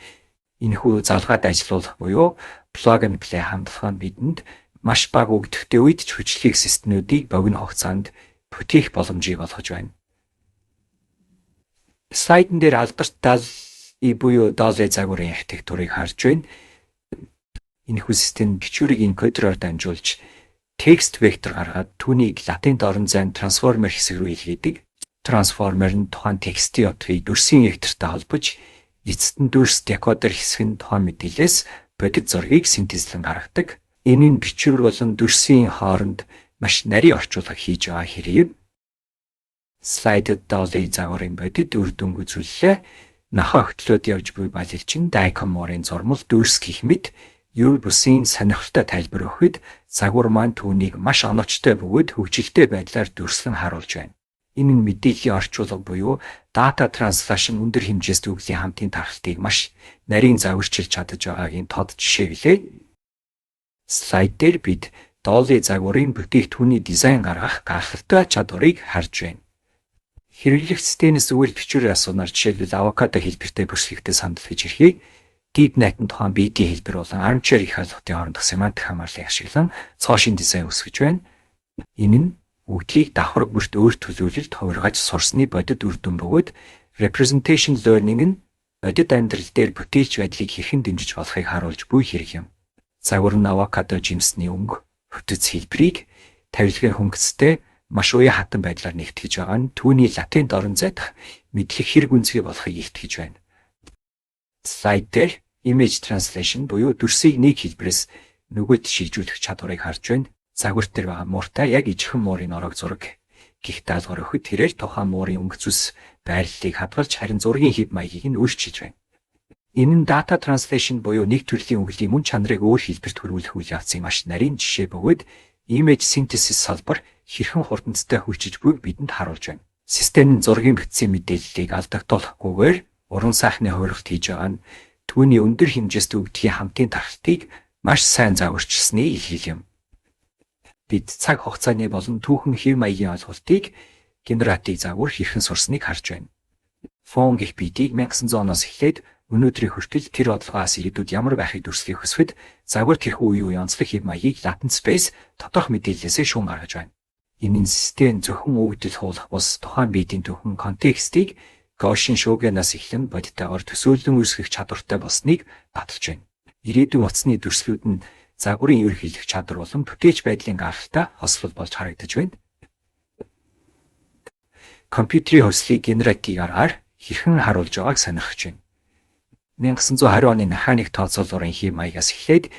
Энэхүү залгаад ажиллуулах буюу plug and play хандлага нь бидэнд маш бага өгдөгтэй үед ч хүчлэг системүүдийг богино хугацаанд бүтээх боломжийг олгож байна. Слайдн дээр алдартай буюу DALL-E загварын архитектурыг харж байна. Энэхүү систем бичвэрийг энкодероор дамжуулж текст вектор гаргаад түүнийг латинд орон зайн трансформер хэсэг рүү илгээдэг. Трансформер нь тухайн текстийн утгыг дүрсийн вектортой холбож эцэст нь дүрс декодер хэсэг нь тухайн мэдээлэлээс бодит зургийг синтезлэн гаргадаг. Энэ нь бичвэр болон дүрсийн хооронд маш нарийн орчуулга хийж байгаа хэрэг. Слайдд DALL-E загварын бодит үр дүнг үзүүллээ. Нохой өгтлөөд явж буй балилчин Dicom-ын зурмал дүрс гэх мэт юу бүсийн сонирхолтой тайлбар өгөхөд загвар маань түүнийг маш оновчтой бөгөөд хөгжилтэй байдлаар дүрслэн харуулж байна. Энэ нь мэдээллийн орчуулга буюу data translation өндөр хэмжээст үглийн хамтын тархалтыг маш нарийн завирчилж чадаж байгаагийн тод жишээ билээ. Слайд дээр бид DALL-E загварын бүтээгдэхүүний дизайн гаргах гайхалтай чадварыг харж байна. Хэрэглэх системээс зүгээр бичвэрээр асуунаар жишээлбэл авокадо хэлбэртэй бүсгүйтэй сандал гэж ирэхийг DeepNet-ын тухайн BD хэлбэр болон Armchair их ойлгохын хоорондох семантик хамаарлыг ашиглан цоошин дизайн үүсгэж байна. Энэ нь үгдлийг давхар бүрт өөр төлөвлөлд хувиргаж сурсны бодит үр дүн бөгөөд representation learning нь бодит амьдрал дээр бүтээлч байдлыг хэрхэн дэмжиж болохыг харуулж буй хэрэг юм. Загвар нь авокадо жимсний өнгө хөтөц хэлбэрийг тавилгын хөнгөцтэй маш уян хатан байдлаар нэгтгэж байгаа нь түүний латинд орон зайдах мэдлэг хэрэг үнцгий болохыг илтгэж байна. Слайд дээр image translation буюу дүрсийг нэг хэлбэрээс нөгөөд шилжүүлэх чадварыг харж байна. Загвар дээр байгаа мууртай яг ижихэн муурын орог зураг гих даалгавар өгөхөд тэрээр тухайн муурын өнгө зүс байрлалыг хадгалж харин зургийн хэв маягийг нь өөрчилж байна. Энэ нь data translation буюу нэг төрлийн үглийн мөн чанарыг өөр хэлбэрт хөрвүүлэх үйл явцын маш нарийн жишээ бөгөөд image synthesis салбар хэрхэн хурдтай хүчиж буйг бидэнд харуулж байна. Систем нь зургийн бүтцийн мэдээллийг алдагдуулахгүйгээр уран сайхны хувиргалт хийж байгаа нь түүний өндөр хэмжээст өгдгийн хамтын тархалтыг маш сайн загварчилсны илэрхийлэл юм. Бид цаг хугацааны болон түүхэн хэв маягийн ойлголтыг генератив загвар хэрхэн сурсныг харж байна. Фон гэх биетийг 1900 оноос эхлээд өнөөдрийн хүртэл тэр бодлогоос ирээдүйд ямар байхыг дүрслэхийг хүсвэл загвар тэрхүү үе онцлог хэв маягийг latent space тодорхой мэдээллээсээ шүүн гаргаж байна. Энэ нь систем зөвхөн өгдөл хуулах бус тухайн биетийн түүхэн контекстыг Gaussian шуугианаас эхлэн бодиттойгоор төсөөлөн үүсгэх чадвартай болсныг баталж байна. Ирээдүйн утасны дүрслүүд нь загварын ерөнхийлөх чадвар болон бүтээч байдлын гаралтай хослол болж харагдаж байна. Компьютерийн хөслийг генератив аргаар хэрхэн харуулж байгааг сонирхож байна. 1920 оны механик тооцоололын хэв маягаас эхлээд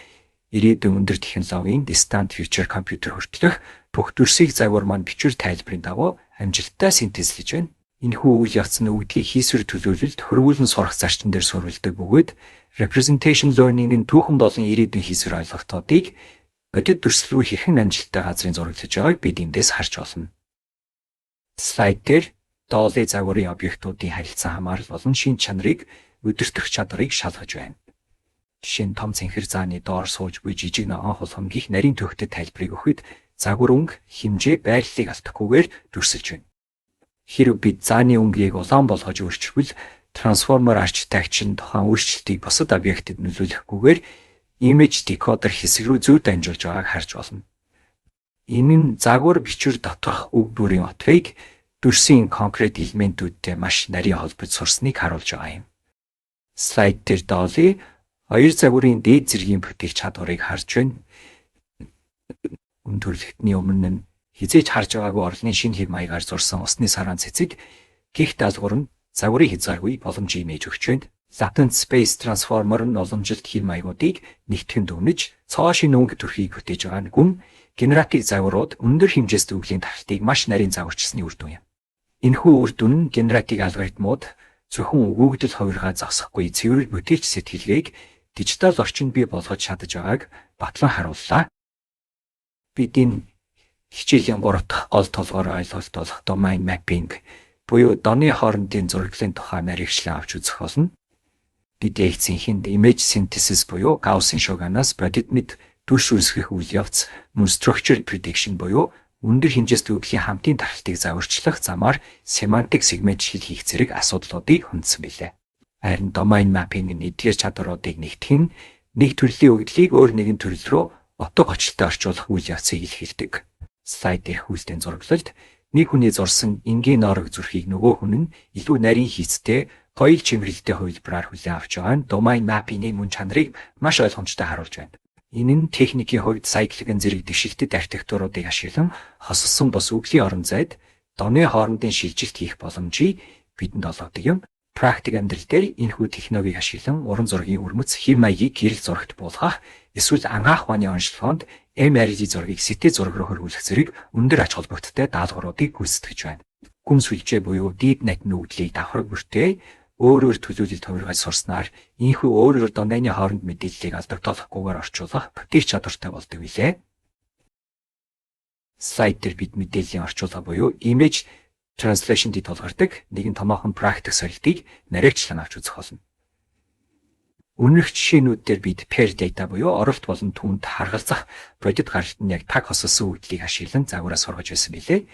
ирээдүйн өндөр технологийн distant future computer хүртэлх бүх дүрсийг загвар маань бичвэр тайлбарын дагуу амжилттай синтезлэж байна. Энэхүү үйл явц нь өгдгийг хийсвэр төлөвлөлд хөрвүүлэн сурах зарчим дээр суурилдаг бөгөөд representation learning-ийн түүхэн болон ирээдүйн хийсвэр ойлголтуудыг бодит дүрслэл рүү хэрхэн амжилттай газрын зураглаж байгааг бид эндээс харж болно. Слайд дээр доолын загварын объектуудын харилцан хамаарал болон шин чанарыг өдөртөх чадварыг шалгаж байна. Жишээ нь том цэнхэр зааны доор сууж буй жижиг ногоон хулгам гих нарийн төвхтэй тайлбарыг өгөхөд загвар өнгө, хэмжээ, байрлалыг алдахгүйгээр дүрсэлж байна. Хэрэв бид зааны өнгөийг улаан болгож өөрчилбөл трансформер арчитектур нь тухайн өөрчлөлтийг бусад объектэд нөлөөлөхгүйгээр image decoder хэсэг рүү зөв дамжуулж байгааг харж болно. Энэ нь загвар бичвэр доторх үг бүрийн отвыг дүрсийн конкрет элементүүдтэй маш нарийн холбож сурсныг харуулж байгаа юм. Слайд дээр доолын хоёр загварын дээд зэргийн бүтээх чадварыг харж байна. Үн төрлөختний өмнө нь хизээж харж байгаагүй орлын шинэ хэв маягаар зурсан усны сараан цэцэг гих даалгавар нь загварын хязгааргүй боломжийг нээж өгч байна. Latent space transformer нь уламжилт хэв маягуудыг нэгтгэн дүгнэж цоо шинэ өнгө төрхийг бүтээж байгаа нь гүн генератив загварууд өндөр хэмжээст өглийн тархалтыг маш нарийн загварчилсны үр дүн юм. Энэхүү үр дүн нь генератив алгоритмууд зөвхөн өгөгдөл хувиргаа засахгүй цэвэр бүтээч сэтгэлгээг дижитал орчинд бий болгож чадаж байгааг батлан харууллаа. Бид энэ хичээлийн 3 дахь гол толгойр ойлголт болох domain mapping буюу доны хоорондын зураглалын тухай мэргэжлэн авч үзэх болно. Бид эцсийнхэнд image synthesis буюу Gaussian шуугианаас бодит мэд дүрс үүсгэх үйл явц мөн structured prediction буюу өндөр хэмжээст өглийн хамтын тархалтыг загварчлах замаар semantic segmentation хийх зэрэг асуудлуудыг хүндсэн билээ. Харин domain mapping нь эдгээр чадваруудыг нэгтгэх нь нэг төрлийн өгдлийг өөр нэгэн төрөл рүү утга учиртай орчуулах үйл явцыг илэрхийлдэг. Слайд дээрх үйлдэл зураглалд нэг хүний зурсан энгийн норог зүрхийг нөгөө хүн нь илүү нарийн хийцтэй хоёул чимрэлтэй хувилбараар хүлээн авч байгаа нь domain mapping-ийн мөн чанарыг маш ойлгомжтой харуулж байна. Энэ нь техникийн хувьд сайкликэн зэрэг дэвшилтэт архитектуруудыг ашиглан хосолсон бос үглийн орон зайд доны хоорондын шилжилт хийх боломжийг бидэнд олгодог юм. Практик амьдрал дээр энэхүү технологиг ашиглан уран зургийн өрмөц хэв маягийг гэрэл зурагт буулгах эсвэл ангаах ухааны онцлогоонд MRI зургийг CT зураг руу хөрвүүлэх зэрэг өндөр ач холбогдолтой даалгавруудыг гүйцэтгэж байна. Гүн сүлжээ буюу deep net нүүдлийг давхарг бүртээ өөрөөр төлөвлөлт хувиргаж сурснаар энэхүү өөрөөр доныны хооронд мэдээллийг алдагдуулахгүйгээр орчуулах бүтээч чадвартай болдог билээ. Слайд дээр бид мэдээллийн орчуулга буюу image translation-д тулгардаг нэгэн томоохон практик сорилтыг нарийвчлан авч үзэх болно. Үнэрх жишээнүүд дээр бид pair data буюу оролт болон түүнд харгалзах бодит гаралт нь яг таг хосолсон үгдлийг ашиглан загвараас сургаж байсан билээ.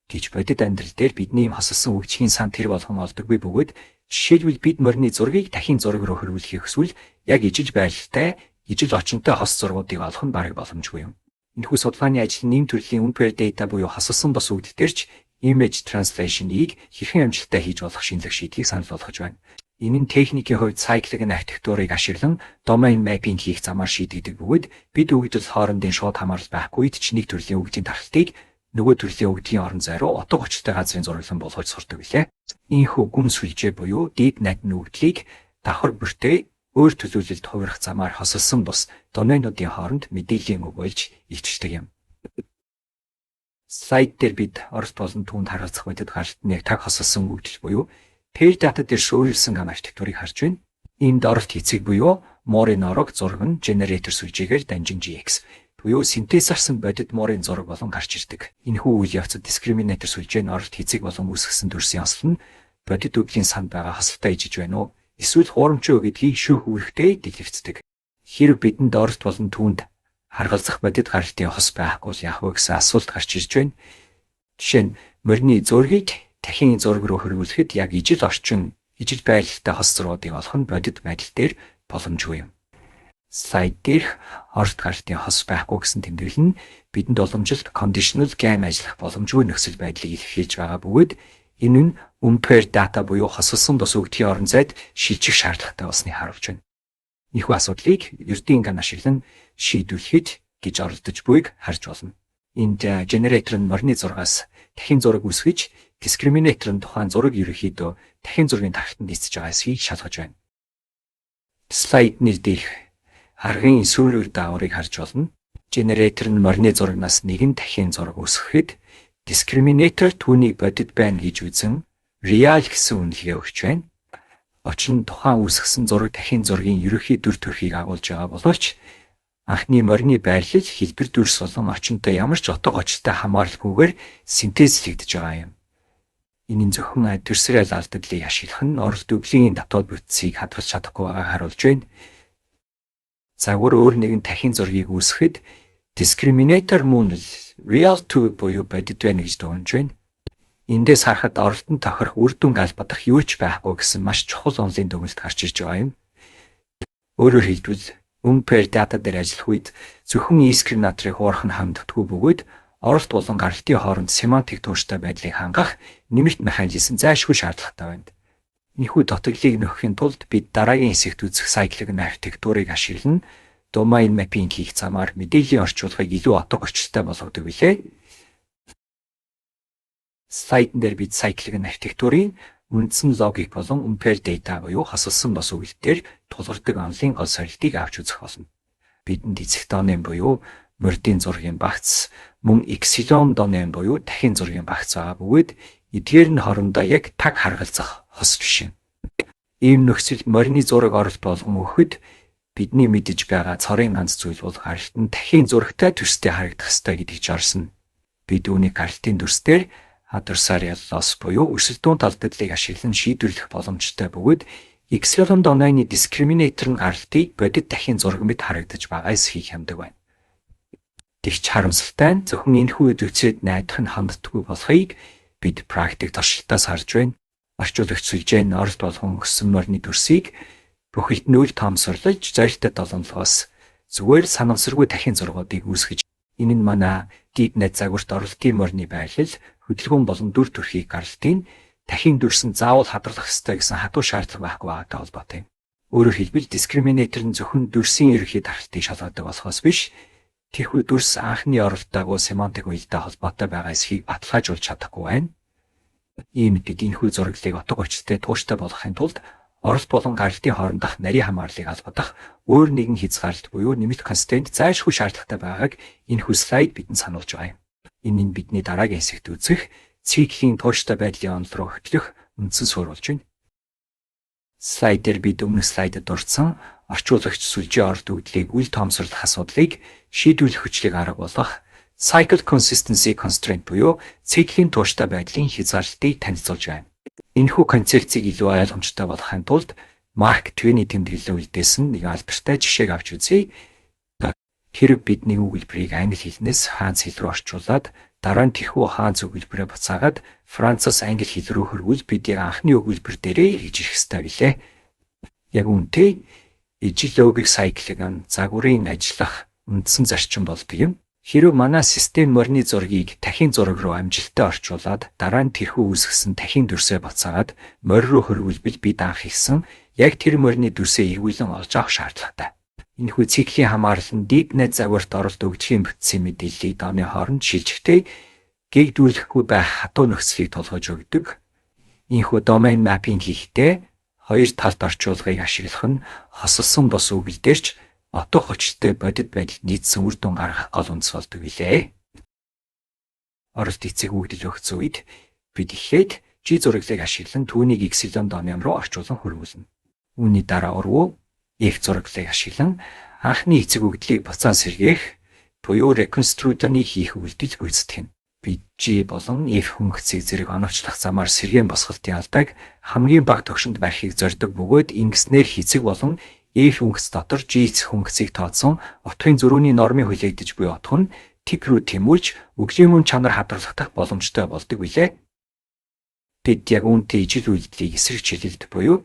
Гэж бодит амьдрал дээр бидний хосолсон үгчийн сан тэр болгон олдоггүй бөгөөд жишээлбэл бид морины зургийг дахин зураг руу хөрвүүлэхийг хүсвэл яг ижил байралтай, ижил очинтой хос зургуудыг олох нь бараг боломжгүй юм. Энэхүү судалгааны ажил нэм төрлийн unpaired data буюу хосолсон бос үгдэл төрч image translation-ийг хэрхэн амжилттай хийж болох шинэлэг шийдлийг санал болгож байна. Энэ нь техникийн хувьд cycling архитектурыг ашиглан domain mapping хийх замаар шийдэгдэх бөгөөд бид өгөгдөл хоорондын шууд хамаарал байхгүй ч нэг төрлийн өгөгдлийн тархалтыг нөгөө төрлийн өгөгдлийн орон зай руу утга учиртай газрын зураглан болгож сурдаг билээ. Ийхүү гүн сүлжээ буюу deep net өгөгдлийг давхар бүртээ өөр төлөвлөлт хувирах замаар хосолсон бус доменуудын хооронд мэдээллийн үг болж илчилдэг юм. Слайд дээр бид оролт болон түүнд харуулцах бодит гаралтны яг таг хосолсон өгөгдөл буюу pair data дээр суурилсан гам архитектурыг харж байна. Энд оролт хийцэг буюу морин орог зураг нь generator сүлжээгээр дамжин GX буюу синтезарсан бодит морин зураг болон гарч ирдэг. Энэхүү үйл явцад discriminator сүлжээ нь оролт хийцэг болон үүсгэсэн төрсийн ослол нь бодит үглийн санд байгаа хасалтаа ижиж байна уу? Эсвэл хуурамчин үг гэдгийг шүүх үүрэгтэй дэлгэцдэг. Хэрэв бидэнд оролт болон түүнд харгалзах бодит гаралтын хос байхгүй бол яах вэ гэсэн асуулт гарч ирж байна. Жишээ нь морины зургийг дахин зураг руу хөрвүүлэхэд яг ижил байралтай хос зургуудыг олох нь бодит байдал дээр боломжгүй юм. Слайд дээрх оролт гаралтын хос байхгүй гэсэн тэмдэглэл нь бидэнд уламжилт conditional game ажиллах боломжгүй нөхцөл байдлыг илэрхийлж байгаа бөгөөд энэ нь unpaired data буюу хосолсон бус үгдийн орон зайд шилжих шаардлагатай болсныг харуулж байна. Энэхүү асуудлыг ердийн ган ашиглан шийдвэрлэхэд гэж оролдож буйг харж болно. Энд generator нь морины зургаас дахин зураг үсгэж, discriminator нь тухайн зураг ерөнхийдөө дахин зургийн тархитанд нийцэж байгаа эсхийг шалгаж байна. Слайдны дээрх аргын сүүрээр дааврыг харж болно. Generator нь морины зурагнаас нэгэн дахин зураг үсгэхэд discriminator түүнийг бодит байна гэж үзэн real гэсэн үнэлгээ өгч байна. Учир нь тухайн үсгэсэн зураг дахин зургийн ерөнхий дүр төрхийг агуулж байгаа боловч анхны морины байрлал хэлбэр дүрс болон орчинтой ямар ч утга учиртай хамааралгүйгээр синтезлэгдэж байгаа юм. Энэ зөвхөн төрсрэл алдагдлыг ашиглах нь оролт үглийн татвал бүтцийг хадгалж чадахгүй байгааг харуулж байна. Загвар өөр нэгэн дахин зургийг үүсгэхэд discriminator мөн real to буюу бодит байна гэж дуунж байна. Эндээс харахад оролтод тохирох үр дүн албадах юу ч байхгүй гэсэн маш чухал онлын дүгнэлт гарч ирж байгаа юм. Өөрөөр хэлбэл unpaired data дээр ажиллах үед зөвхөн e-discriminator-ыг хуурах нь хамддаггүй бөгөөд оролт болон гаралтын хооронд семантик тууштай байдлыг хангах нэмэлт механизм зайлшгүй шаардлагатай байна. Энэхүү дутагдлыг нөхөхийн тулд бид дараагийн хэсэгт үзэх cycling архитектурыг ашиглан domain mapping хийх замаар мэдээллийн орчуулгыг илүү отго орчилтой болгодог билээ. Слайд дээр бид cycling архитектурын үндсэн логик болон unpaired data буюу хасалсан бос үгдээр тулгардаг онлын гол сорилтыг авч үзэх болно. Бидэнд эцэг домен буюу мордын зургийн багц, мөн epsilon домен буюу дахин зургийн багц байгаа бөгөөд эдгээр нь хоорондоо яг таг харгалзах хос жишээ. Ийм нөхцөл морины зураг оролт болгон өгөхөд бидний мэдэж байгаа цорын ганц зүйл бол гаралт нь дахин зурагтай төстэй харагдах ёстой гэдгийг жарсна. Бид үүнийг гаралтын дүрсээр adversarial loss буюу өрсөлдөөн талддлыг ашиглан шийдвэрлэх боломжтой бөгөөд epsilon домены discriminator нь гаралтыг бодит дахин зураг мэт харагдаж байгаа эсхийг хямдаг байна. Тэгч харамсалтай нь зөвхөн энэхүү үдвэцэд найдах нь ханддаггүй болохыг бид практик туршилтаас харж байна. Орчуулагч сүлжээ нь оролт болгон өгсөн морины дүрсийг бүхэлд нь үл тоомсорлож зорилттой долоомлогоос зүгээр санамсаргүй дахин зургуудыг үүсгэж энэ нь манай DeepNet загварт оролтын морины байрлал хөдөлгөөн болон дүр төрхийг гаралтын дахин дүрсэн заавал хадгалах ёстой гэсэн хатуу шаардлага байхгүй байгаатай холбоотой юм. Өөрөөр хэлбэл discriminator нь зөвхөн дүрсийн ерөнхий тархалтыг шалгадаг болохоос биш, тэрхүү дүрс анхны оролтойгоо семантик уялдаа холбоотой байгаа эсхийг баталгаажуулж чадахгүй байна. Иймд бид энэхүү зураглалыг утга учиртай тууштай болгохын тулд оролт болон гаралтын хоорондох нарийн хамаарлыг албадах өөр нэгэн хязгаарлалт буюу нэмэлт констрейнт зайлшгүй шаардлагатай байгааг энэхүү слайд бидэнд сануулж байгаа юм. Энэ нь бидний дараагийн хэсэгт үзэх циклийн тууштай байдлын онол руу хөтлөх үндсэн суурь болж байна. Слайдер бид өмнөх слайдад дурдсан орчуулагч сүлжээ оролт өгдлийг үл тоомсорлох асуудлыг шийдвэрлэх хүчлийг арга болгох cycle consistency constraint буюу циклийн тууштай байдлын хязгаарлалтыг танилцуулж байна. Энэхүү концепцийг илүү ойлгомжтой болгохын тулд Марк Твений тэмдэглэлийн үлдээсэн нэг алдартай жишээг авч үзье. Хэрэг бид нэг өгүүлбэрийг англи хэлнээс хаанц хэл рүү орчуулад дараа нь тэрхүү хаанц өгүүлбэрээ буцаагаад Францаас англи хэл рүү хөрвүүл бид анхны өгүүлбэр дээрээ хийж ирэх ёстой билээ. Яг үнэтэй ижил логик cycling загварын ажиллах үндсэн зарчим болдог юм. Хэрэв манай систем морины зургийг дахин зураг руу амжилттай орчуулад дараа нь тэрхүү үүсгэсэн дахин дүрсээ буцаагаад морь руу хөрвүүлбэл бид анх хийсэн яг тэр морины дүрсээ эргүүлэн олж авах шаардлагатай. Энэхүү циклийн хамаарлал нь DeepNet загварт оролт өгдөхийн бүтцийн мэдээллийг дооны хооронд шилжихтэй гэгдүүлэхгүй байх хатуу нөхцөлийг тулгууж өгдөг. Энэхүү domain mapping хийхдээ хоёр талт орчуулгыг ашиглах нь хосолсон бос үгэлдэрч отго хочтой бодит байдалд нийцсэн үр дүн гаргах гол үндэс болдог билээ. Оролт эцэг үгдэл өгсөн үед бид эхлээд G зураглалыг ашиглан түүнийг epsilon домен руу орчуулан хөрвүүлнэ. Үүний дараа урвуу F зураглалыг ашиглан анхны эцэг үгдлийг буцаан сэргээх буюу reconstruction-ыг хийх үйлдэл гүйцэтгэх нь. бид G болон F хөнгөцийг зэрэг оновчлох замаар сэргээн босголтын алдааг хамгийн бага түвшинд барихыг зорддог бөгөөд ингэснээр хэцэг болон F хөнгөц дотор G хөнгөцийг тооцсон утгын зөрүүний нормыг хүлээгдэж буй утга нь тэг рүү тэмүүлж үглийн мөн чанар хадгалагдах боломжтой болдог билээ. Бид яг үүнтэй ижил үйлдэлийг эсрэг чиглэлд буюу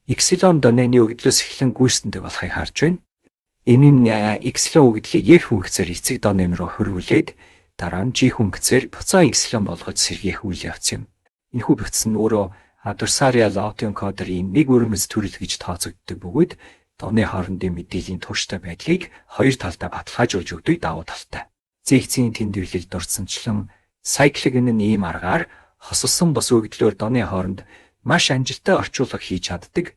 эпсилон донейны өгдлөөс эхлэн гүйцэтгэдэг болохыг харж байна. Энэ нь эпсилон өгдлийг F хөнгөцөөр эцэг донейн руу хөрвүүлээд дараа нь G хөнгөцөөр буцаа эпсилон болгож сэргээх үйл явц юм. Энэхүү процесс нь өөрөө adversarial autoencoder-ийн нэг өрөөс төрөл гэж тооцогддог бөгөөд доней хоорондын мэдээллийн тууштай байдлыг хоёр талдаа баталгаажуулж өгдөг давуу талтай. Зэгцийн тэмдэглэлд дурдсанчлан cyclic нь ийм аргаар хосолсон бос өгдлөөр доней хооронд маш амжилттай орчуулга хийж чаддаг.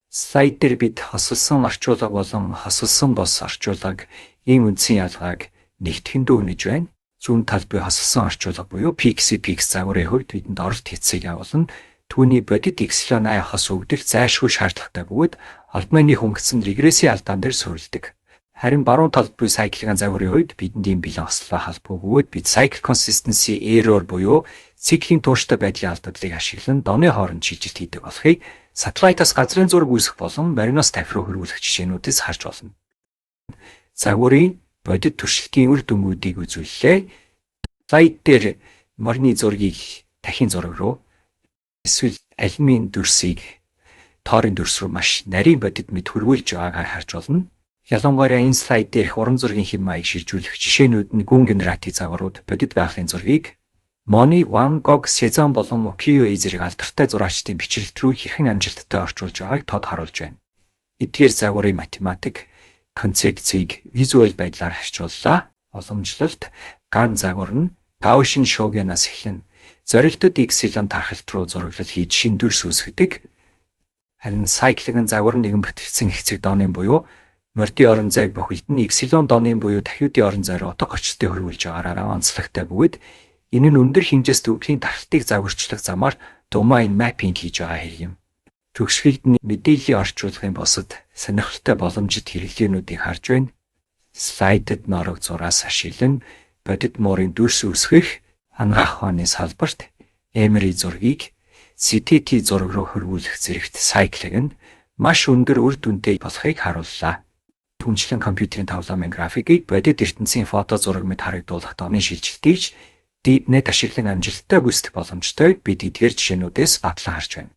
Слайд дээр бид хосолсон орчуулга болон хосолсон бос орчуулгаг ийм үндсэн ялгааг нэгтгэндөө өгнөж байна. Зүүн талд буй хосолсон орчуулга буюу PX загварын хувьд бидэнд оролт хийцийг агуулна. Түүний бодит эпсилон А хос өгдөх зайлшгүй шаардлагатай бөгөөд албаны хөнгөцсөн регрессийн алдаан дээр суурилдаг. Харин баруун талд буй cyclic загварын хувьд бидэнд ийм бэлэн хослоо халбгүй бөгөөд бид cycle consistency error буюу циклийн тууштай байдлын алдагдлыг ашиглан доней хооронд шилжилт хийдэг болохыг сателлитаас газрын зураг үүсэх болон мариноос тавь руу хөрвүүлэх жишээнүүдээс харж болно. Загварын бодит туршилтын үр дүнгуудыг үзүүллээ. Слайд дээр морины зургийг дахин зураг руу эсвэл алюминий дүрсийг тоорын дүрс рүү маш нарийн бодит мэд хөрвүүлж байгаагаа харж болно. Ялангуяа энэ слайд дээрх уран зургийн хэм маяг шилжүүлэх жишээнүүд нь гүн генератив загварууд бодит байгалийн зургийг Мони, Ван Гог, Сезанн болон Укиё зэрэг алдартай зураачдын бичлэлт рүү хэрхэн амжилттай орчуулж байгааг тод харуулж байна. Эдгээр загварын математик концепцийг визуал байдлаар харьцууллаа. Уламжлалт ган загвар нь Гаушин шоугянаас эхлэн зорилтод эпсилон тархалт руу зураглал хийж шин дүрс үүсгэдэг. Харин cyclic загвар нэгэн бүтцсэн хэцэг донын буюу мордын орон зайг бохилд нь эпсилон донын буюу тахиудын орон зай руу утга очилтыг хөрвүүлж байгаараа онцлогтой бөгөөд энэ нь өндөр хэмжээст өвлийн тархалтыг загварчлах замаар domain mapping хийж байгаа хэрэг юм. Төгсгөлд мэдээллийн орчуулгын босод сонирхолтой боломжит хэрэглээнүүдийг харж байна. Слайдд норог зураас ашиглан бодит муурын дүрс үүсгэх хангаах ухааны салбарт MRI зургийг CT зураг руу хөрвүүлэх зэрэгт cyclic нь маш өндөр үр дүнтэй болохыг харууллаа. Түнчлэн компьютерийн тавламын графикийг бодит ертөнцийн фото зураг мэт харагдуулах донын шилжилтийг DeepNet ашиглан амжилттай гүйцэтгэх боломжтой бид эдгээр жишээнүүдээс батлан харж байна.